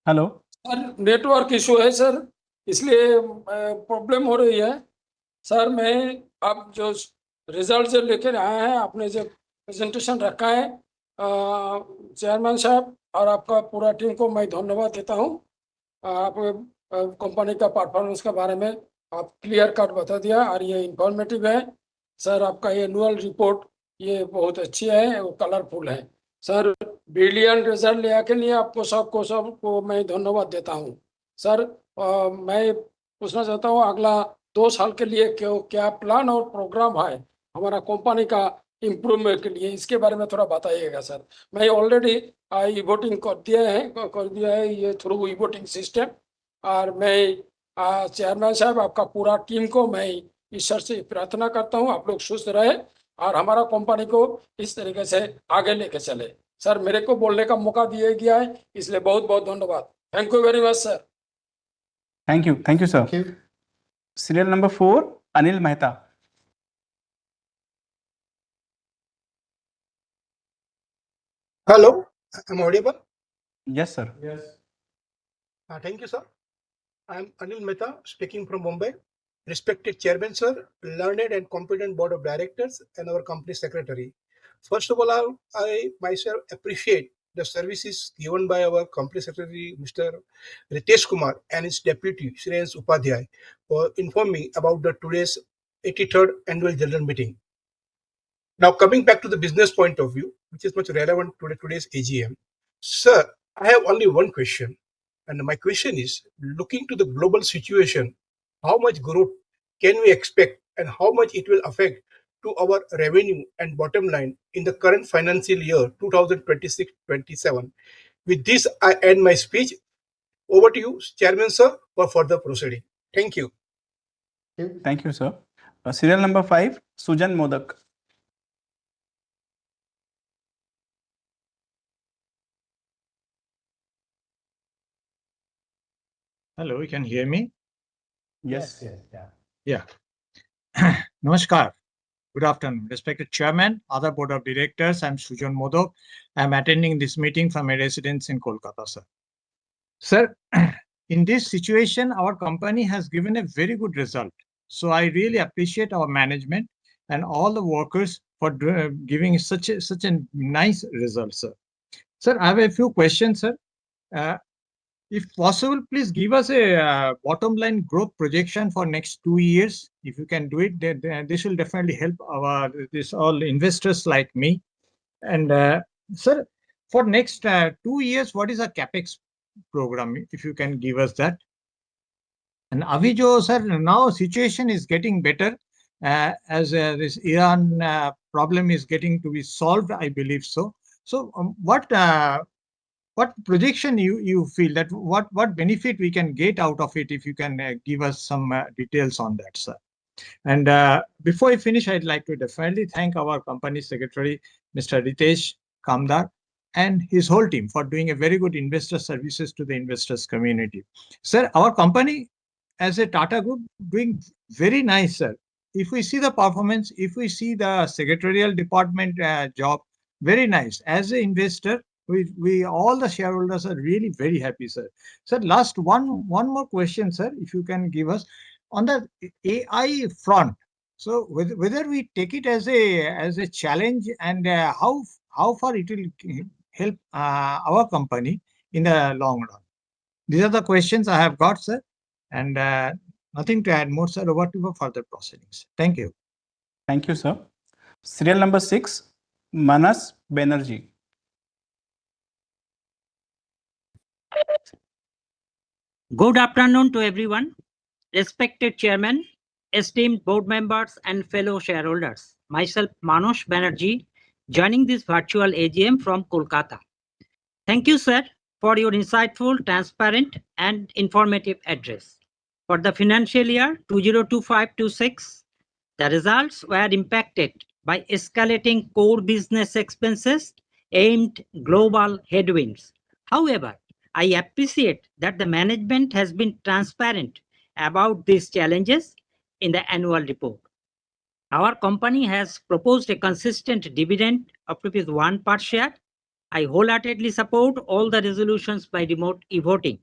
Hello. Sir network issue है sir, इसलिए प्रॉब्लम हो रही है। सर मैं आप जो रिजल्ट जो लेकर आए हैं, आपने जो प्रेजेंटेशन रखा है, चेयरमैन साहब और आपका पूरा टीम को मैं धन्यवाद देता हूँ। आप कंपनी का परफॉर्मेंस के बारे में आप क्लियर कट बता दिया और ये इंफॉर्मेटिव है। सर आपका ये एनुअल रिपोर्ट ये बहुत अच्छी है, वो कलरफुल है। सर ब्रिलियंट रिजल्ट ले के लिए आपको सबको मैं धन्यवाद देता हूँ। सर मैं पूछना चाहता हूँ अगला 2 साल के लिए क्या प्लान और प्रोग्राम है हमारा कंपनी का इम्प्रूवमेंट के लिए, इसके बारे में थोड़ा बताइएगा सर। मैं ऑलरेडी ई वोटिंग कर दिया है ये थ्रू ई वोटिंग सिस्टम। और मैं चेयरमैन साहब आपका पूरा टीम को मैं ईश्वर से प्रार्थना करता हूँ आप लोग सुस्त रहे और हमारा कंपनी को इस तरीके से आगे लेके चले। सर मेरे को बोलने का मौका दिया गया है, इसलिए बहुत बहुत धन्यवाद। Thank you very much sir. Thank you sir. Serial number 4, Anil Mehta. Hello, I'm audible. Yes, sir. Yes. Thank you, sir. I'm Anil Mehta, speaking from Mumbai. Respected Chairman, sir, learned and competent Board of Directors, and our company secretary. First of all, I myself appreciate the services given by our company secretary, Mr. Ritesh Kumar, and his deputy, Shreyans Upadhyay, for informing about the today's 83rd annual general meeting. Now, coming back to the business point of view, which is much relevant to today's AGM. Sir, I have only one question. And my question is, looking to the global situation, how much growth can we expect and how much it will affect to our revenue and bottom line in the current financial year 2026-27? With this, I end my speech. Over to you, Chairman, sir, for further proceeding. Thank you. Thank you, sir. Serial number 5, Sujan Modak. Hello, you can hear me? Yes. Yeah. Namaskar. Good afternoon. Respected Chairman, other Board of Directors, I'm Sujan Modak. I'm attending this meeting from a residence in Kolkata, sir. Sir, in this situation, our company has given a very good result. So I really appreciate our management and all the workers for giving such a nice result, sir. Sir, I have a few questions, sir. If possible, please give us a bottom line growth projection for next 2 years. If you can do it, then this will definitely help all investors like me. And sir, for next 2 years, what is our capex program? If you can give us that. And Avijo, sir, now situation is getting better as this Iran problem is getting to be solved. I believe so. So what projection you feel that what benefit we can get out of it, if you can give us some details on that, sir. And before I finish, I'd like to definitely thank our company secretary, Mr. Ritesh Kamdar, and his whole team for doing a very good investor services to the investors community. Sir, our company as a Tata Group doing very nice, sir. If we see the performance, if we see the secretarial department job, very nice. As an investor, we all the shareholders are really very happy, sir. Sir, last one more question, sir, if you can give us on the AI front. So whether we take it as a challenge and how far it will help our company in the long run. These are the questions I have got, sir, and nothing to add more, sir. Over to you for further proceedings. Thank you. Thank you, sir. Serial number 6, Manas Banerjee. Good afternoon to everyone. Respected Chairman, esteemed board members and fellow shareholders. Myself, Manoj Banerjee, joining this virtual AGM from Kolkata. Thank you, sir, for your insightful, transparent and informative address. For the financial year 2025-26, the results were impacted by escalating core business expenses aimed global headwinds. However, I appreciate that the management has been transparent about these challenges in the annual report. Our company has proposed a consistent dividend of ₹1 per share. I wholeheartedly support all the resolutions by remote e-voting.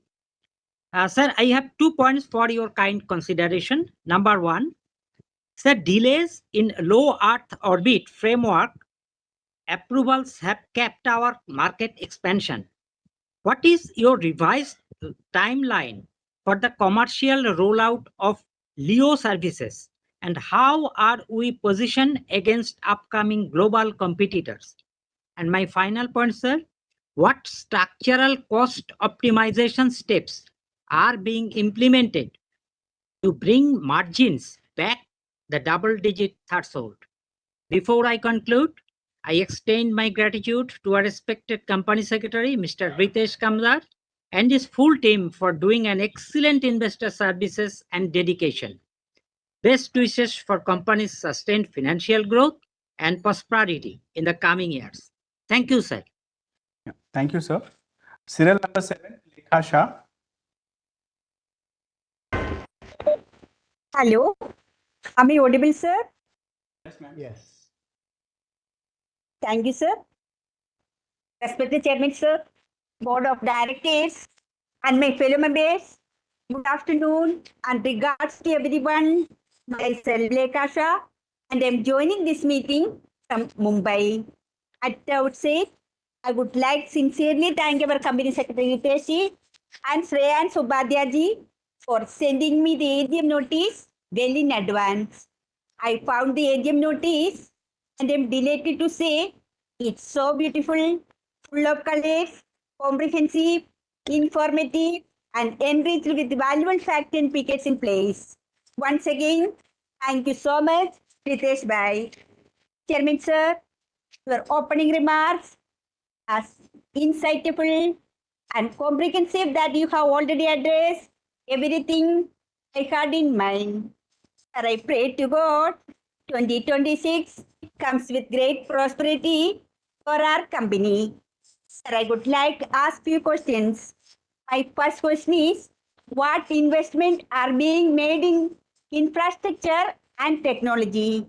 Sir, I have 2 points for your kind consideration. Number 1, sir, delays in low Earth orbit framework approvals have kept our market expansion. What is your revised timeline for the commercial rollout of LEO services? And how are we positioned against upcoming global competitors? And my final point, sir, what structural cost optimization steps are being implemented to bring margins back the double-digit threshold? Before I conclude, I extend my gratitude to our respected company secretary, Mr. Ritesh Kamdar, and his full team for doing an excellent investor services and dedication. Best wishes for company's sustained financial growth and prosperity in the coming years. Thank you, sir. Yeah, thank you, sir. Serial number 7, Lekha Shah. Hello, am I audible, sir? Yes, ma'am. Yes. Thank you, sir. Respected Chairman, sir, Board of Directors, and my fellow members, good afternoon and regards to everyone. Myself, Lekasha, and I'm joining this meeting from Mumbai. At the outset, I would like sincerely thank our Company Secretary Ritesh and Shreyans Upadhyaji for sending me the AGM notice well in advance. I found the AGM notice and I'm delighted to say it's so beautiful, full of colors, comprehensive, informative, and enriched with valuable facts and pickets in place. Once again, thank you so much, Ritesh Bhai. Chairman sir, your opening remarks as insightful and comprehensive that you have already addressed everything I had in mind. Sir, I pray to God 2026 comes with great prosperity for our company. Sir, I would like to ask few questions. My first question is, what investment are being made in infrastructure and technology?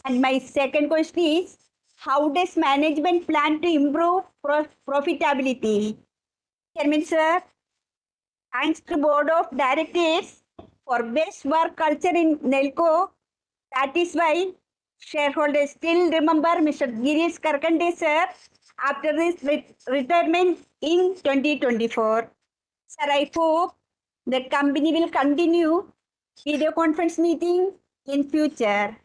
And my second question is, how does management plan to improve profitability? Chairman sir, thanks to Board of Directors for best work culture in Nelco. That is why shareholders still remember Mr. Girish Karkande sir after his retirement in 2024. Sir, I hope the company will continue video conference meeting in future.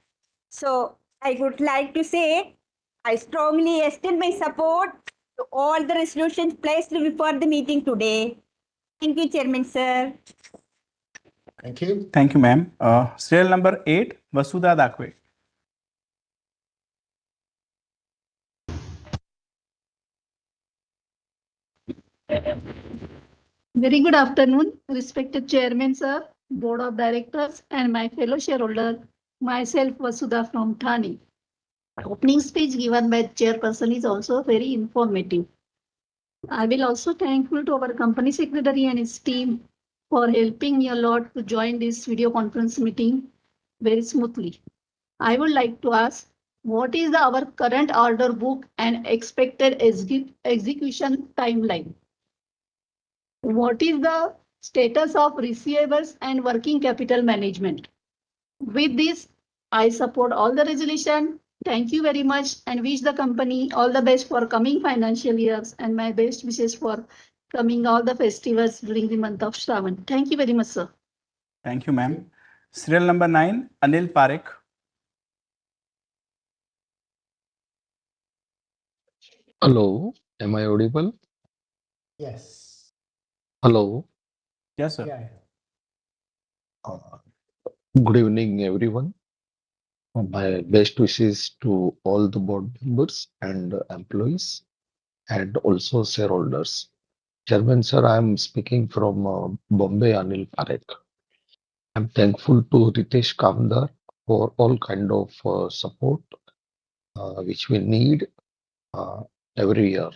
So I would like to say I strongly extend my support to all the resolutions placed before the meeting today. Thank you, Chairman sir. Thank you. Thank you, ma'am. Serial number 8, Vasudha Dakwe. Very good afternoon, respected Chairman, sir, Board of Directors, and my fellow shareholder, myself, Vasudha from Thane. Opening speech given by Chairperson is also very informative. I will also thankful to our Company Secretary and his team for helping me a lot to join this video conference meeting very smoothly. I would like to ask, what is our current order book and expected execution timeline? What is the status of receivables and working capital management? With this, I support all the resolution. Thank you very much and wish the company all the best for coming financial years and my best wishes for coming all the festivals during the month of Shravan. Thank you very much, sir. Thank you, ma'am. Serial number 9, Anil Parekh. Hello, am I audible? Yes. Hello. Yes, sir. Yeah. Good evening, everyone. My best wishes to all the board members and employees and also shareholders. Chairman, sir, I am speaking from Bombay, Anil Parekh. I'm thankful to Ritesh Kamdar for all kind of support which we need every year.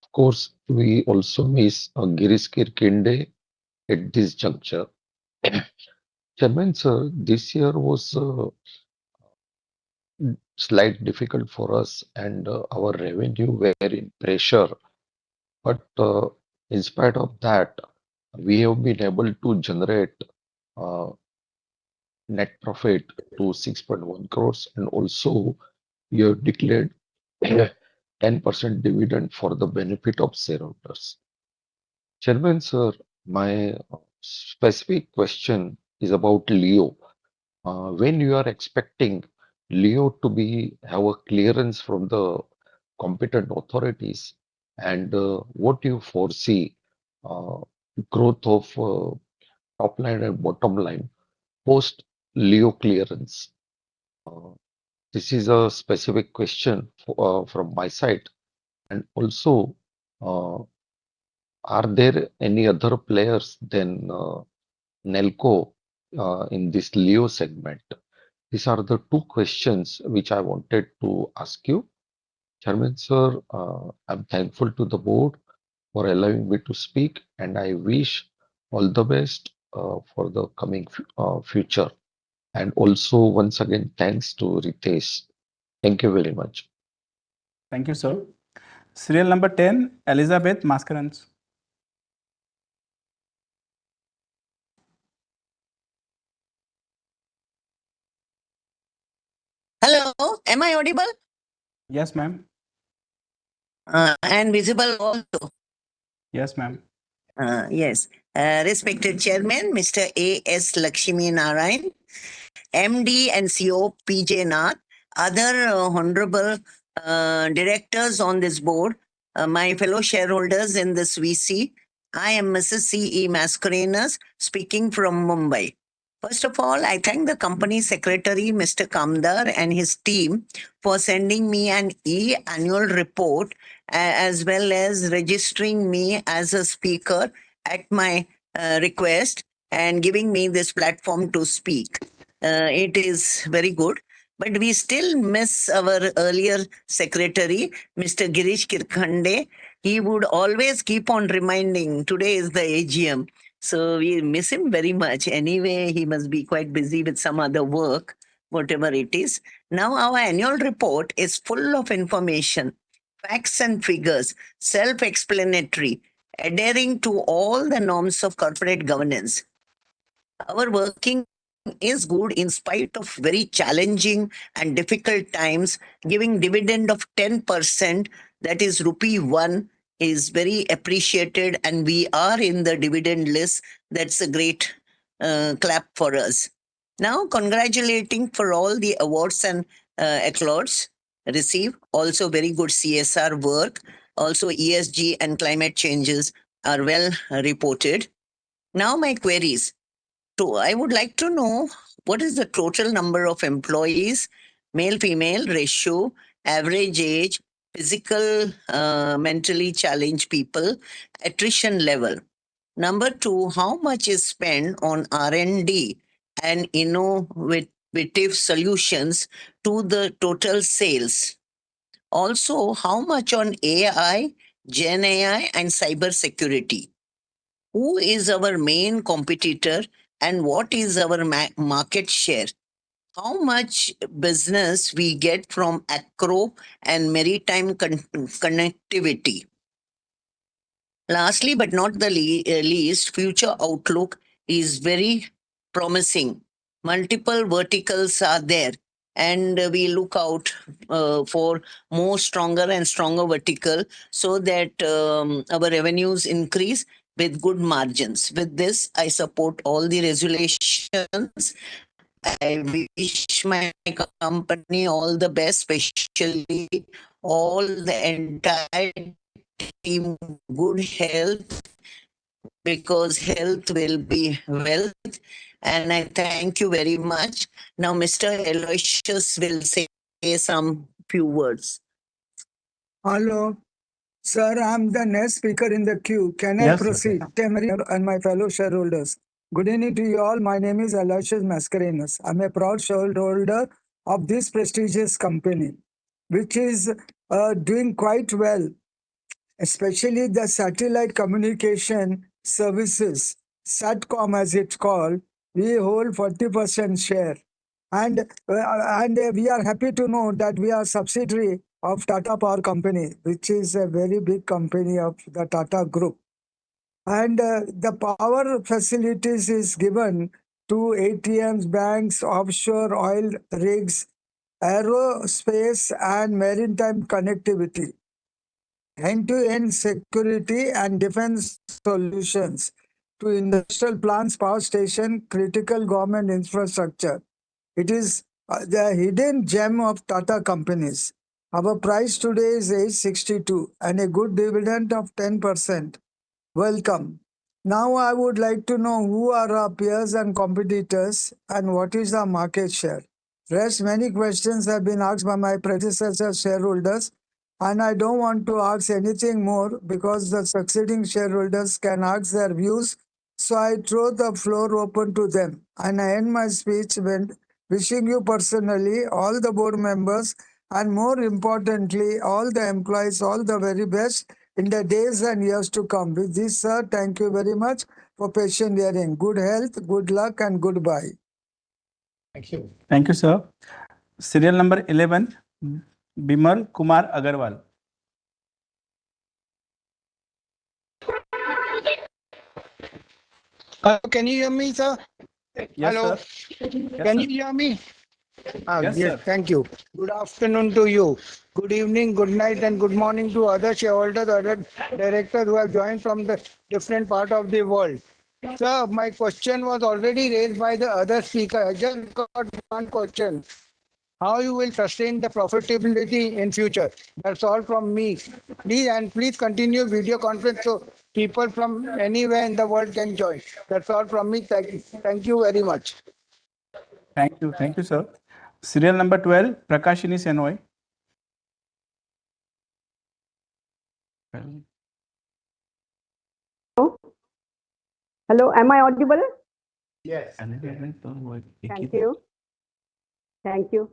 Of course, we also miss Girish Kirkinde at this juncture. Chairman, sir, this year was slight difficult for us and our revenue were in pressure. But in spite of that, we have been able to generate uh, net profit to 6.1 crores and also we have declared 10% dividend for the benefit of shareholders. Chairman, sir, my specific question is about Leo. When you are expecting Leo to have a clearance from the competent authorities, and what do you foresee uh, growth of top line and bottom line post Leo clearance? This is a specific question from my side, and also are there any other players than Nelco in this Leo segment? These are the two questions which I wanted to ask you. Chairman, sir, I'm thankful to the board for allowing me to speak, and I wish all the best for the coming future. And also, once again, thanks to Ritesh. Thank you very much. Thank you, sir. Serial number 10, Elizabeth Mascarens. Hello, am I audible? Yes, ma'am. And visible also? Yes, ma'am. Yes. Respected Chairman, Mr. A.S. Lakshmi Narayan, MD and CEO PJ Nath, other honorable directors on this board, my fellow shareholders in this VC, I am Mrs. C.E. Mascarenas, speaking from Mumbai. First of all, I thank the company secretary, Mr. Kamdar, and his team for sending me an e-annual report as well as registering me as a speaker at my request and giving me this platform to speak. It is very good. But we still miss our earlier secretary, Mr. Girish Kirkhande. He would always keep on reminding, today is the AGM. So we miss him very much. Anyway, he must be quite busy with some other work, whatever it is. Now our annual report is full of information, facts and figures, self-explanatory, adhering to all the norms of corporate governance. Our working is good in spite of very challenging and difficult times. Giving dividend of 10%, that is rupee 1, is very appreciated, and we are in the dividend list. That's a great clap for us. Now, congratulating for all the awards and accolades received. Also, very good CSR work. Also, ESG and climate changes are well reported. Now, my queries. So I would like to know what is the total number of employees, male-female ratio, average age, physical, mentally challenged people, attrition level. Number 2, how much is spent on R&D and innovative solutions to the total sales? Also, how much on AI, Gen AI, and cyber security? Who is our main competitor and what is our market share? How much business we get from acro and maritime connectivity? Lastly, but not the least, future outlook is very promising. Multiple verticals are there, and we look out for more stronger and stronger vertical so that our revenues increase with good margins. With this, I support all the resolutions. I wish my company all the best, especially all the entire team good health, because health will be wealth. And I thank you very much. Now, Mr. Aloysius will say some few words. Hello. Sir, I'm the next speaker in the queue. Can I Yes, proceed? And my fellow shareholders. Good evening to you all. My name is Aloysius Mascarenas. I'm a proud shareholder of this prestigious company, which is doing quite well, especially the satellite communication services, SATCOM as it's called. We hold 40% share. And we are happy to know that we are subsidiary of Tata Power Company, which is a very big company of the Tata Group. And the power facilities is given to ATMs, banks, offshore oil rigs, aerospace and maritime connectivity, end-to-end security and defense solutions to industrial plants, power station, critical government infrastructure. It is the hidden gem of Tata companies. Our price today is 862 and a good dividend of 10%. Welcome. Now I would like to know who are our peers and competitors and what is our market share. Rest, many questions have been asked by my predecessor shareholders, and I don't want to ask anything more because the succeeding shareholders can ask their views. So I throw the floor open to them. And I end my speech when wishing you personally, all the board members, and more importantly, all the employees, all the very best in the days and years to come. With this, sir, thank you very much for patient hearing. Good health, good luck, and goodbye. Thank you. Thank you, sir. Serial number 11, Bimal Kumar Agarwal. Can you hear me, sir? Yes, Hello. sir. Yes, Can sir. you hear me? Yes, Yes, sir. thank you. Good afternoon to you. Good evening, good night, and good morning to other shareholders, other directors who have joined from the different part of the world. Sir, my question was already raised by the other speaker. I just got one question. How you will sustain the profitability in future? That's all from me. Please continue video conference so people from anywhere in the world can join. That's all from me. Thank you very much. Thank you, sir. Serial number 12, Prakashini Senoy. Hello, am I audible? Yes. Thank you. Thank you.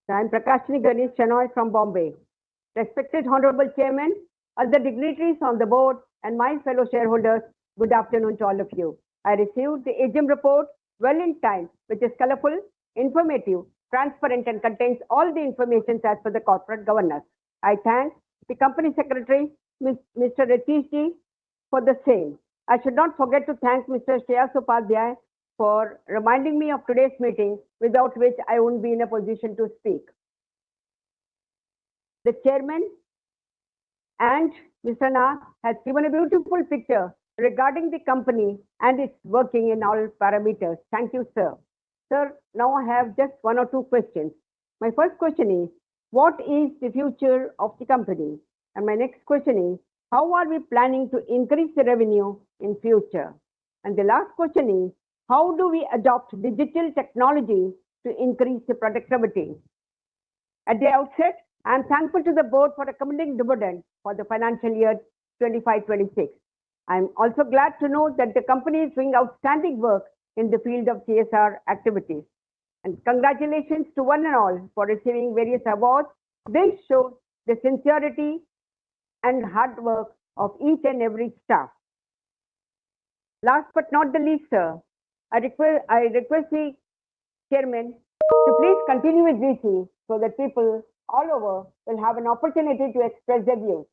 I'm Prakashini Ganesh Chenoy from Bombay. Respected Honorable Chairman, other dignitaries on the board, and my fellow shareholders, good afternoon to all of you. I received the AGM report well in time, which is colorful, informative, transparent, and contains all the information as per the corporate governance. I thank the company secretary, Mr. Ratish ji, for the same. I should not forget to thank Mr. Shreyas Upadhyay for reminding me of today's meeting, without which I wouldn't be in a position to speak. The chairman and Mr. Nath has given a beautiful picture regarding the company and its working in all parameters. Thank you, sir. Sir, now I have just one or two questions. My first question is, what is the future of the company? And my next question is, how are we planning to increase the revenue in future? And the last question is, how do we adopt digital technology to increase the productivity? At the outset, I am thankful to the board for recommending dividend for the financial year 25-26. I am also glad to know that the company is doing outstanding work in the field of CSR activities. And congratulations to one and all for receiving various awards. This shows the sincerity and hard work of each and every staff. Last but not the least, sir, I request the chairman to please continue with VC so that people all over will have an opportunity to express their views.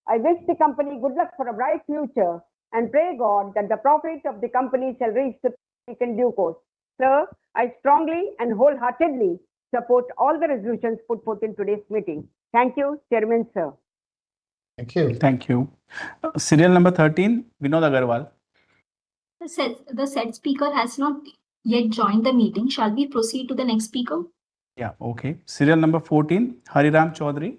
I wish the company good luck for a bright future and pray God that the profit of the company shall reach the peak in due course. Sir, I strongly and wholeheartedly support all the resolutions put forth in today's meeting. Thank you, Chairman, sir. Thank you. Thank you. Serial number 13, Vinod Agarwal. The said speaker has not yet joined the meeting. Shall we proceed to the next speaker? Yeah, okay. Serial number 14, Hariram Chaudhary.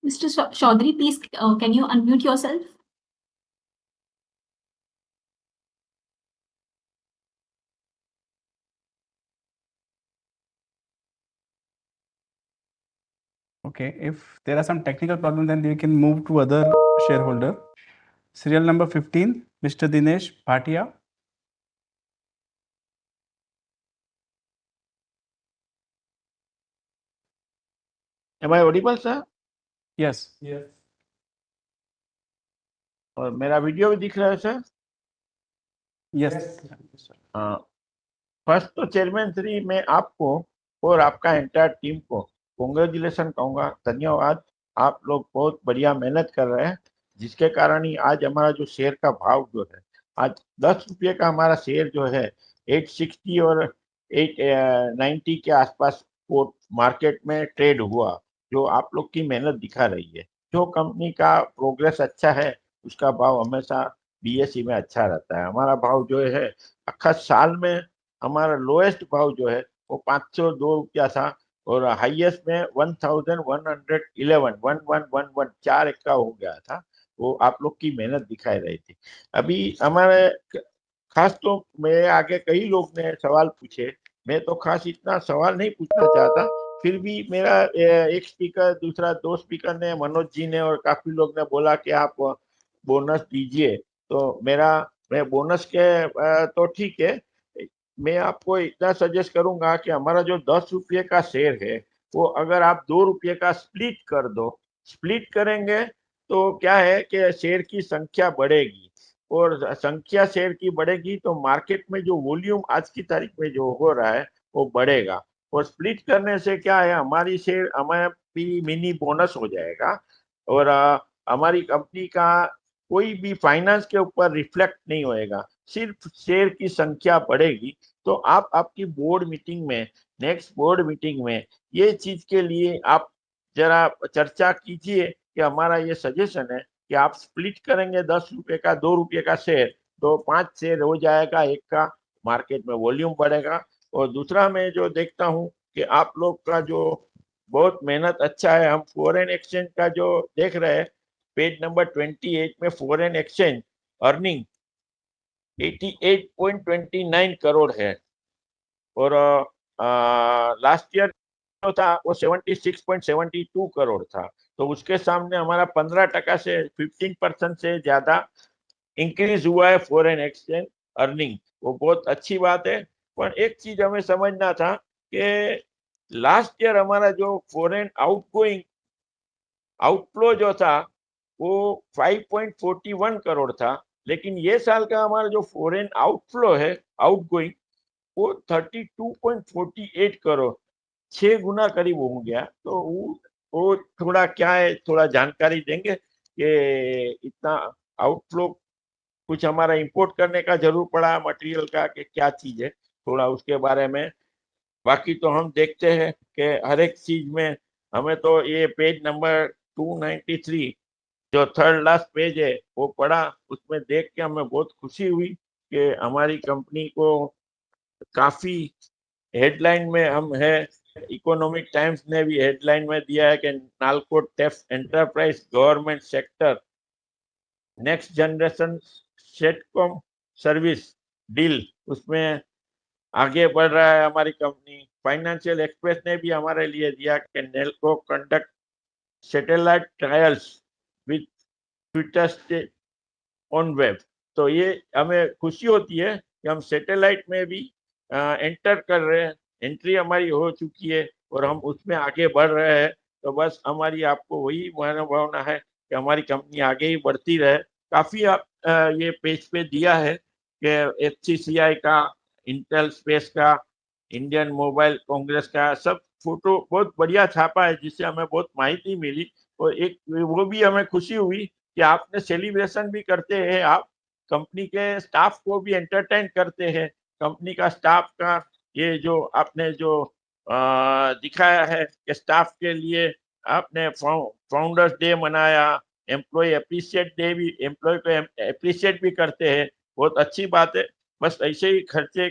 Mr. Chaudhary, please, can you unmute yourself? Okay, if there are some technical problems, then we can move to other shareholder. Serial number 15, Mr. Dinesh Bhatia. Am I audible, sir? Yes. Yes. और मेरा video भी दिख रहा है sir? Yes. First तो chairman Shri मैं आपको और आपका एंटायर टीम को कांग्रेचुलेशन कहूँगा, धन्यवाद। आप लोग बहुत बढ़िया मेहनत कर रहे हैं, जिसके कारण ही आज हमारा जो शेयर का भाव जो है, आज 10 रुपये का हमारा शेयर जो है 860 और 890 के आसपास वो मार्केट में ट्रेड हुआ, जो आप लोग की मेहनत दिखा रही है। जो कंपनी का प्रोग्रेस अच्छा है, उसका भाव हमेशा बीएसई में अच्छा रहता है। हमारा भाव जो है अखा साल में हमारा लोएस्ट भाव जो है वो 502 रुपया था और हाईएस्ट में 1111 1111 4 का हो गया था। वो आप लोग की मेहनत दिखाई रही थी। अभी हमारे खास तो मेरे आगे कई लोग ने सवाल पूछे, मैं तो खास इतना सवाल नहीं पूछना चाहता, फिर भी मेरा एक स्पीकर, दूसरा 2 स्पीकर ने, मनोज जी ने और काफी लोग ने बोला कि आप बोनस दीजिए। तो मैं बोनस के तो ठीक है, मैं आपको इतना सजेस्ट करूंगा कि हमारा जो 10 रुपये का शेयर है वो अगर आप 2 रुपये का स्प्लिट कर दो, स्प्लिट करेंगे तो क्या है कि शेयर की संख्या बढ़ेगी, और संख्या शेयर की बढ़ेगी तो मार्केट में जो वॉल्यूम आज की तारीख में जो हो रहा है वो बढ़ेगा। और स्प्लिट करने से क्या है, हमारी शेयर हमारा भी मिनी बोनस हो जाएगा, और हमारी कंपनी का कोई भी फाइनेंस के ऊपर रिफ्लेक्ट नहीं होएगा, सिर्फ शेयर की संख्या बढ़ेगी। तो आप आपकी बोर्ड मीटिंग में, नेक्स्ट बोर्ड मीटिंग में ये चीज के लिए आप जरा चर्चा कीजिए कि हमारा ये सजेशन है कि आप स्प्लिट करेंगे 10 रुपये का 2 रुपये का शेयर, तो 5 शेयर हो जाएगा एक का, मार्केट में वॉल्यूम बढ़ेगा। और दूसरा मैं जो देखता हूँ कि आप लोग का जो बहुत मेहनत अच्छा है, हम फॉरेन एक्सचेंज का जो देख रहे हैं, पेज नंबर 28 में फॉरेन एक्सचेंज अर्निंग 88.29 करोड़ है, और लास्ट ईयर जो था वो 76.72 करोड़ था। तो उसके सामने हमारा 15% से 15% से ज्यादा इंक्रीज हुआ है फॉरेन एक्सचेंज अर्निंग, वो बहुत अच्छी बात है। पर एक चीज हमें समझना था कि लास्ट ईयर हमारा जो फॉरेन आउटगोइंग आउटफ्लो जो था वो 5.41 करोड़ था, लेकिन ये साल का हमारा जो फॉरेन आउटफ्लो है, आउटगोइंग, वो 32.48 करोड़, 6 गुना करीब हो गया। तो वो थोड़ा क्या है, थोड़ा जानकारी देंगे कि इतना आउटफ्लो कुछ हमारा इंपोर्ट करने का जरूर पड़ा मटेरियल का, कि क्या चीज है, थोड़ा उसके बारे में। बाकी तो हम देखते हैं कि हर एक चीज में हमें तो ये पेज नंबर 293 जो थर्ड लास्ट पेज है वो पढ़ा, उसमें देख के हमें बहुत खुशी हुई कि हमारी कंपनी को काफी हेडलाइन में हम है। इकोनॉमिक टाइम्स ने भी हेडलाइन में दिया है कि नालको टेफ enterprise government sector next generation satcom service deal, उसमें आगे बढ़ रहा है हमारी कंपनी। फाइनेंशियल एक्सप्रेस ने भी हमारे लिए दिया कि Nelco conduct satellite trials with Twitter on web. तो ये हमें खुशी होती है कि हम सैटेलाइट में भी एंटर कर रहे हैं, एंट्री हमारी हो चुकी है और हम उसमें आगे बढ़ रहे हैं। तो बस हमारी आपको वही मनोभावना है कि हमारी कंपनी आगे ही बढ़ती रहे। काफी आप ये पेज पे दिया है कि HCCI का, इंटेल स्पेस का, इंडियन मोबाइल कांग्रेस का सब फोटो बहुत बढ़िया छापा है, जिससे हमें बहुत माहिती मिली। और एक वो भी हमें खुशी हुई कि आपने सेलिब्रेशन भी करते हैं, आप कंपनी के स्टाफ को भी एंटरटेन करते हैं। कंपनी का स्टाफ का ये जो आपने जो दिखाया है कि स्टाफ के लिए आपने फाउंडर्स डे मनाया, एम्प्लॉय अप्रिशिएट डे भी, एम्प्लॉय को अप्रिशिएट भी करते हैं, बहुत अच्छी बात है। बस ऐसे ही खर्चे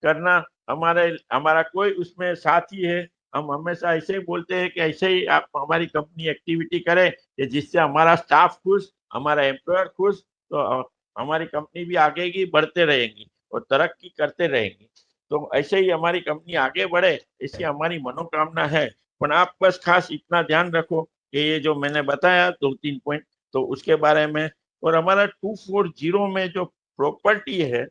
करना हमारा कोई उसमें साथी है, हम हमेशा ऐसे ही बोलते हैं कि ऐसे ही आप हमारी कंपनी एक्टिविटी करें कि जिससे हमारा स्टाफ खुश, हमारा एम्प्लॉयर खुश, तो हमारी कंपनी भी आगे की बढ़ते रहेंगी और तरक्की करते रहेंगी। तो ऐसे ही हमारी कंपनी आगे बढ़े, ऐसी हमारी मनोकामना है। पर आप बस खास इतना ध्यान रखो कि ये जो मैंने बताया 2-3 पॉइंट, तो उसके बारे में। और हमारा 240 में जो प्रॉपर्टी है,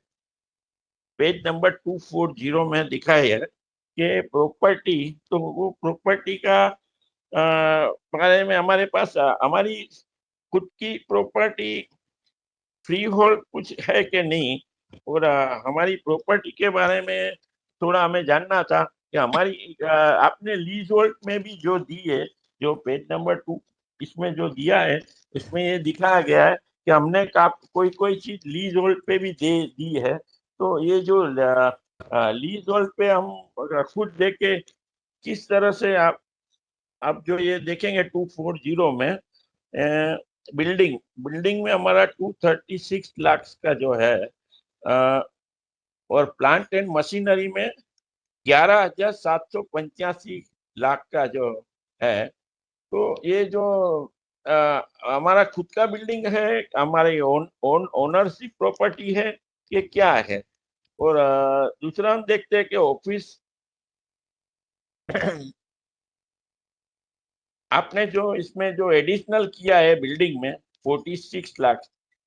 पेज नंबर 240 में दिखाया है कि प्रॉपर्टी, तो वो प्रॉपर्टी का बारे में हमारे पास हमारी खुद की प्रॉपर्टी फ्री होल्ड कुछ है कि नहीं, और हमारी प्रॉपर्टी के बारे में थोड़ा हमें जानना था कि हमारी आपने लीज होल्ड में भी जो दी है, जो पेज नंबर 2 इसमें जो दिया है, इसमें ये दिखाया गया है कि हमने कोई कोई चीज लीज होल्ड पे भी दे दी है। तो ये जो लीज होल्ड पे हम खुद देखे किस तरह से आप जो ये देखेंगे 240 में बिल्डिंग बिल्डिंग में हमारा 236 लाख का जो है, और प्लांट एंड मशीनरी में 11,785 लाख का जो है। तो ये जो हमारा खुद का बिल्डिंग है, हमारे ओनरशिप प्रॉपर्टी है, ये क्या है। और दूसरा हम देखते हैं कि ऑफिस आपने जो इसमें जो एडिशनल किया है बिल्डिंग में 46 लाख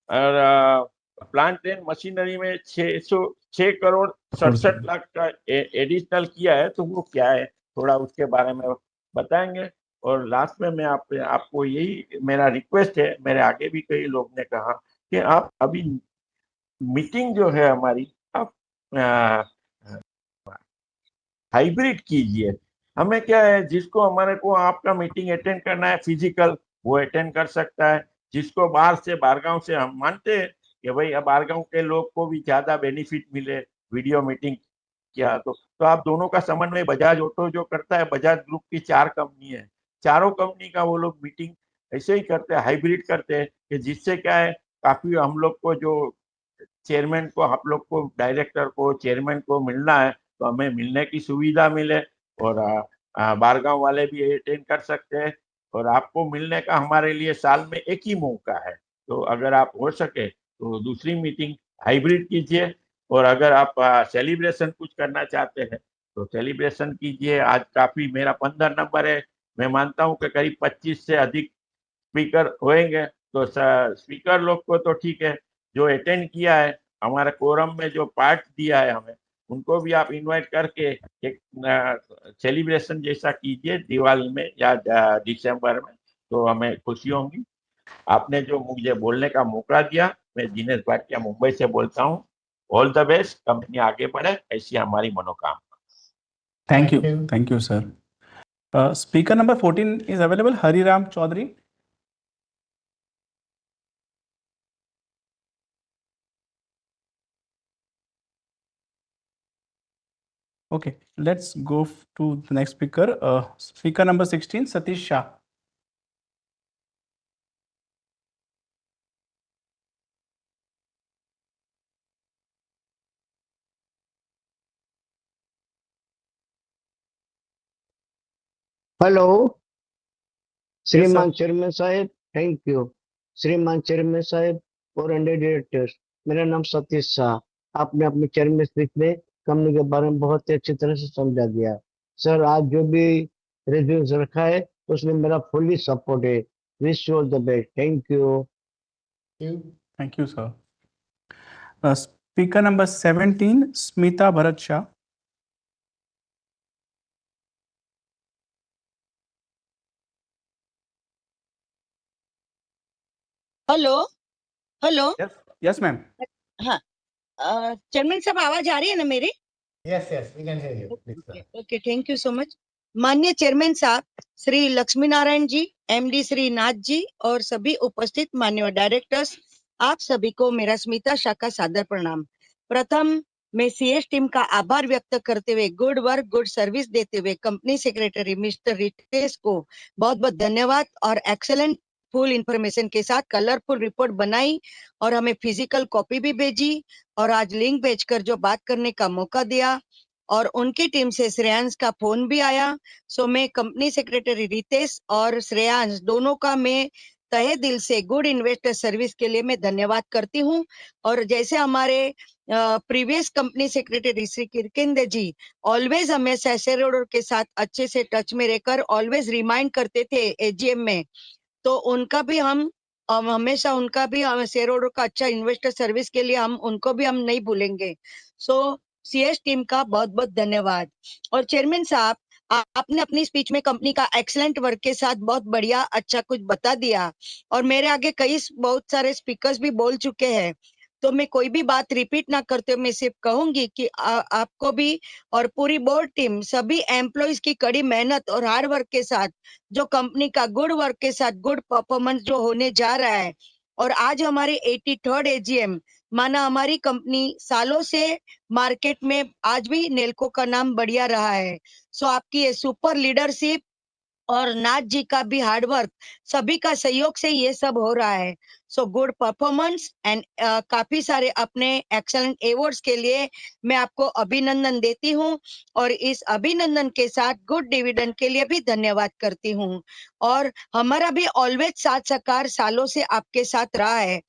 और प्लांट एंड मशीनरी में 6 करोड़ 67 लाख का एडिशनल किया है, तो वो क्या है, थोड़ा उसके बारे में बताएंगे। और लास्ट में मैं आपको यही मेरा रिक्वेस्ट है, मेरे आगे भी कई लोग ने कहा कि आप अभी मीटिंग जो है हमारी आप हाइब्रिड कीजिए। हमें क्या है, जिसको हमारे को आपका मीटिंग अटेंड करना है फिजिकल, वो अटेंड कर सकता है। जिसको बाहर से बाहरगांव से, हम मानते हैं कि भाई अब बाहरगांव के लोग को भी ज्यादा बेनिफिट मिले वीडियो मीटिंग किया तो आप दोनों का समन्वय बजाज ऑटो जो करता है, बजाज ग्रुप की 4 कंपनी है, चारों कंपनी का वो लोग मीटिंग ऐसे ही करते हैं, हाइब्रिड करते हैं कि जिससे क्या है, काफी हम लोग को जो चेयरमैन को, आप लोग को, डायरेक्टर को, चेयरमैन को मिलना है तो हमें मिलने की सुविधा मिले और बारगांव वाले भी अटेंड कर सकते हैं। और आपको मिलने का हमारे लिए साल में एक ही मौका है, तो अगर आप हो सके तो दूसरी मीटिंग हाइब्रिड कीजिए। और अगर आप सेलिब्रेशन कुछ करना चाहते हैं तो सेलिब्रेशन कीजिए। आज काफी मेरा 15 नंबर है, मैं मानता हूँ कि करीब 25 से अधिक स्पीकर होंगे, तो स्पीकर लोग को तो ठीक है, जो अटेंड किया है हमारे कोरम में, जो पार्ट दिया है हमें, उनको भी आप इनवाइट करके एक सेलिब्रेशन जैसा कीजिए दिवाली में या दिसंबर में, तो हमें खुशी होगी। आपने जो मुझे बोलने का मौका दिया, मैं दिनेश भाटिया मुंबई से बोलता हूँ। ऑल द बेस्ट, कंपनी आगे बढ़े, ऐसी हमारी मनोकामना। Thank you, sir. Speaker number 14 is available, Hariram Chaudhary. Okay, let's go to the next speaker. Speaker number 16, Satish Shah. Hello Yes, श्रीमान sir. चेयरमैन साहब, थैंक यू। श्रीमान चेयरमैन साहब और अंडर डायरेक्टर्स, मेरा नाम सतीश शाह। आपने अपने चेयरमैन स्पीच में कंपनी के बारे में बहुत ही अच्छी तरह से समझा दिया। सर, आज जो भी रेजोल्यूशन रखा है उसमें मेरा फुल्ली सपोर्ट है। Wish you all the best. Thank you. Thank you, sir. Speaker number 17, Smita Bharat Shah. Hello hello. Yes, ma'am. हाँ, चेयरमैन साहब आवाज आ रही है ना मेरी? Yes, yes, we can hear you. Please go ahead. Okay, thank you so much. माननीय chairman साहब Shri Lakshmi Narayan ji, MD Shri Nath ji और सभी उपस्थित माननीय डायरेक्टर्स, आप सभी को मेरा स्मिता शाह का सादर प्रणाम। प्रथम मैं सीएस टीम का आभार व्यक्त करते हुए गुड वर्क गुड सर्विस देते हुए कंपनी सेक्रेटरी मिस्टर रितेश को बहुत बहुत धन्यवाद और एक्सेलेंट फुल इंफॉर्मेशन के साथ कलरफुल रिपोर्ट बनाई और हमें फिजिकल कॉपी भी भेजी और आज लिंक भेजकर जो बात करने का मौका दिया। और उनकी टीम से श्रेयांश का फोन भी आया। सो मैं कंपनी सेक्रेटरी रितेश और श्रेयांश दोनों का मैं तहे दिल से गुड इन्वेस्टर सर्विस के लिए मैं धन्यवाद करती हूँ। और जैसे हमारे प्रीवियस कंपनी सेक्रेटरी श्री किरकेंद्र जी ऑलवेज हमें शेयर होल्डर के साथ अच्छे से टच में रहकर ऑलवेज रिमाइंड करते थे एजीएम में, तो उनका भी हम हमेशा उनका भी शेयर होल्डर का अच्छा इन्वेस्टर सर्विस के लिए हम उनको भी हम नहीं भूलेंगे। सो सीएस टीम का बहुत बहुत धन्यवाद। और चेयरमैन साहब, आपने अपनी स्पीच में कंपनी का एक्सीलेंट वर्क के साथ बहुत बढ़िया अच्छा कुछ बता दिया और मेरे आगे कई बहुत सारे स्पीकर्स भी बोल चुके हैं, तो मैं कोई भी बात रिपीट ना करते हुए मैं सिर्फ कहूंगी कि आपको भी और पूरी बोर्ड टीम सभी एम्प्लॉइज की कड़ी मेहनत और हार्ड वर्क के साथ जो कंपनी का गुड वर्क के साथ गुड परफॉर्मेंस जो होने जा रहा है और आज हमारी 83rd एजीएम, माना हमारी कंपनी सालों से मार्केट में आज भी नेल्को का नाम बढ़िया रहा है। सो आपकी ये सुपर लीडरशिप और नाथ जी का भी हार्डवर्क, सभी का सहयोग से ये सब हो रहा है। सो गुड परफॉर्मेंस एंड काफी सारे अपने एक्सेलेंट अवार्ड्स के लिए मैं आपको अभिनंदन देती हूँ और इस अभिनंदन के साथ गुड डिविडेंड के लिए भी धन्यवाद करती हूँ। और हमारा भी ऑलवेज साथ सकार सालों से आपके साथ रहा है।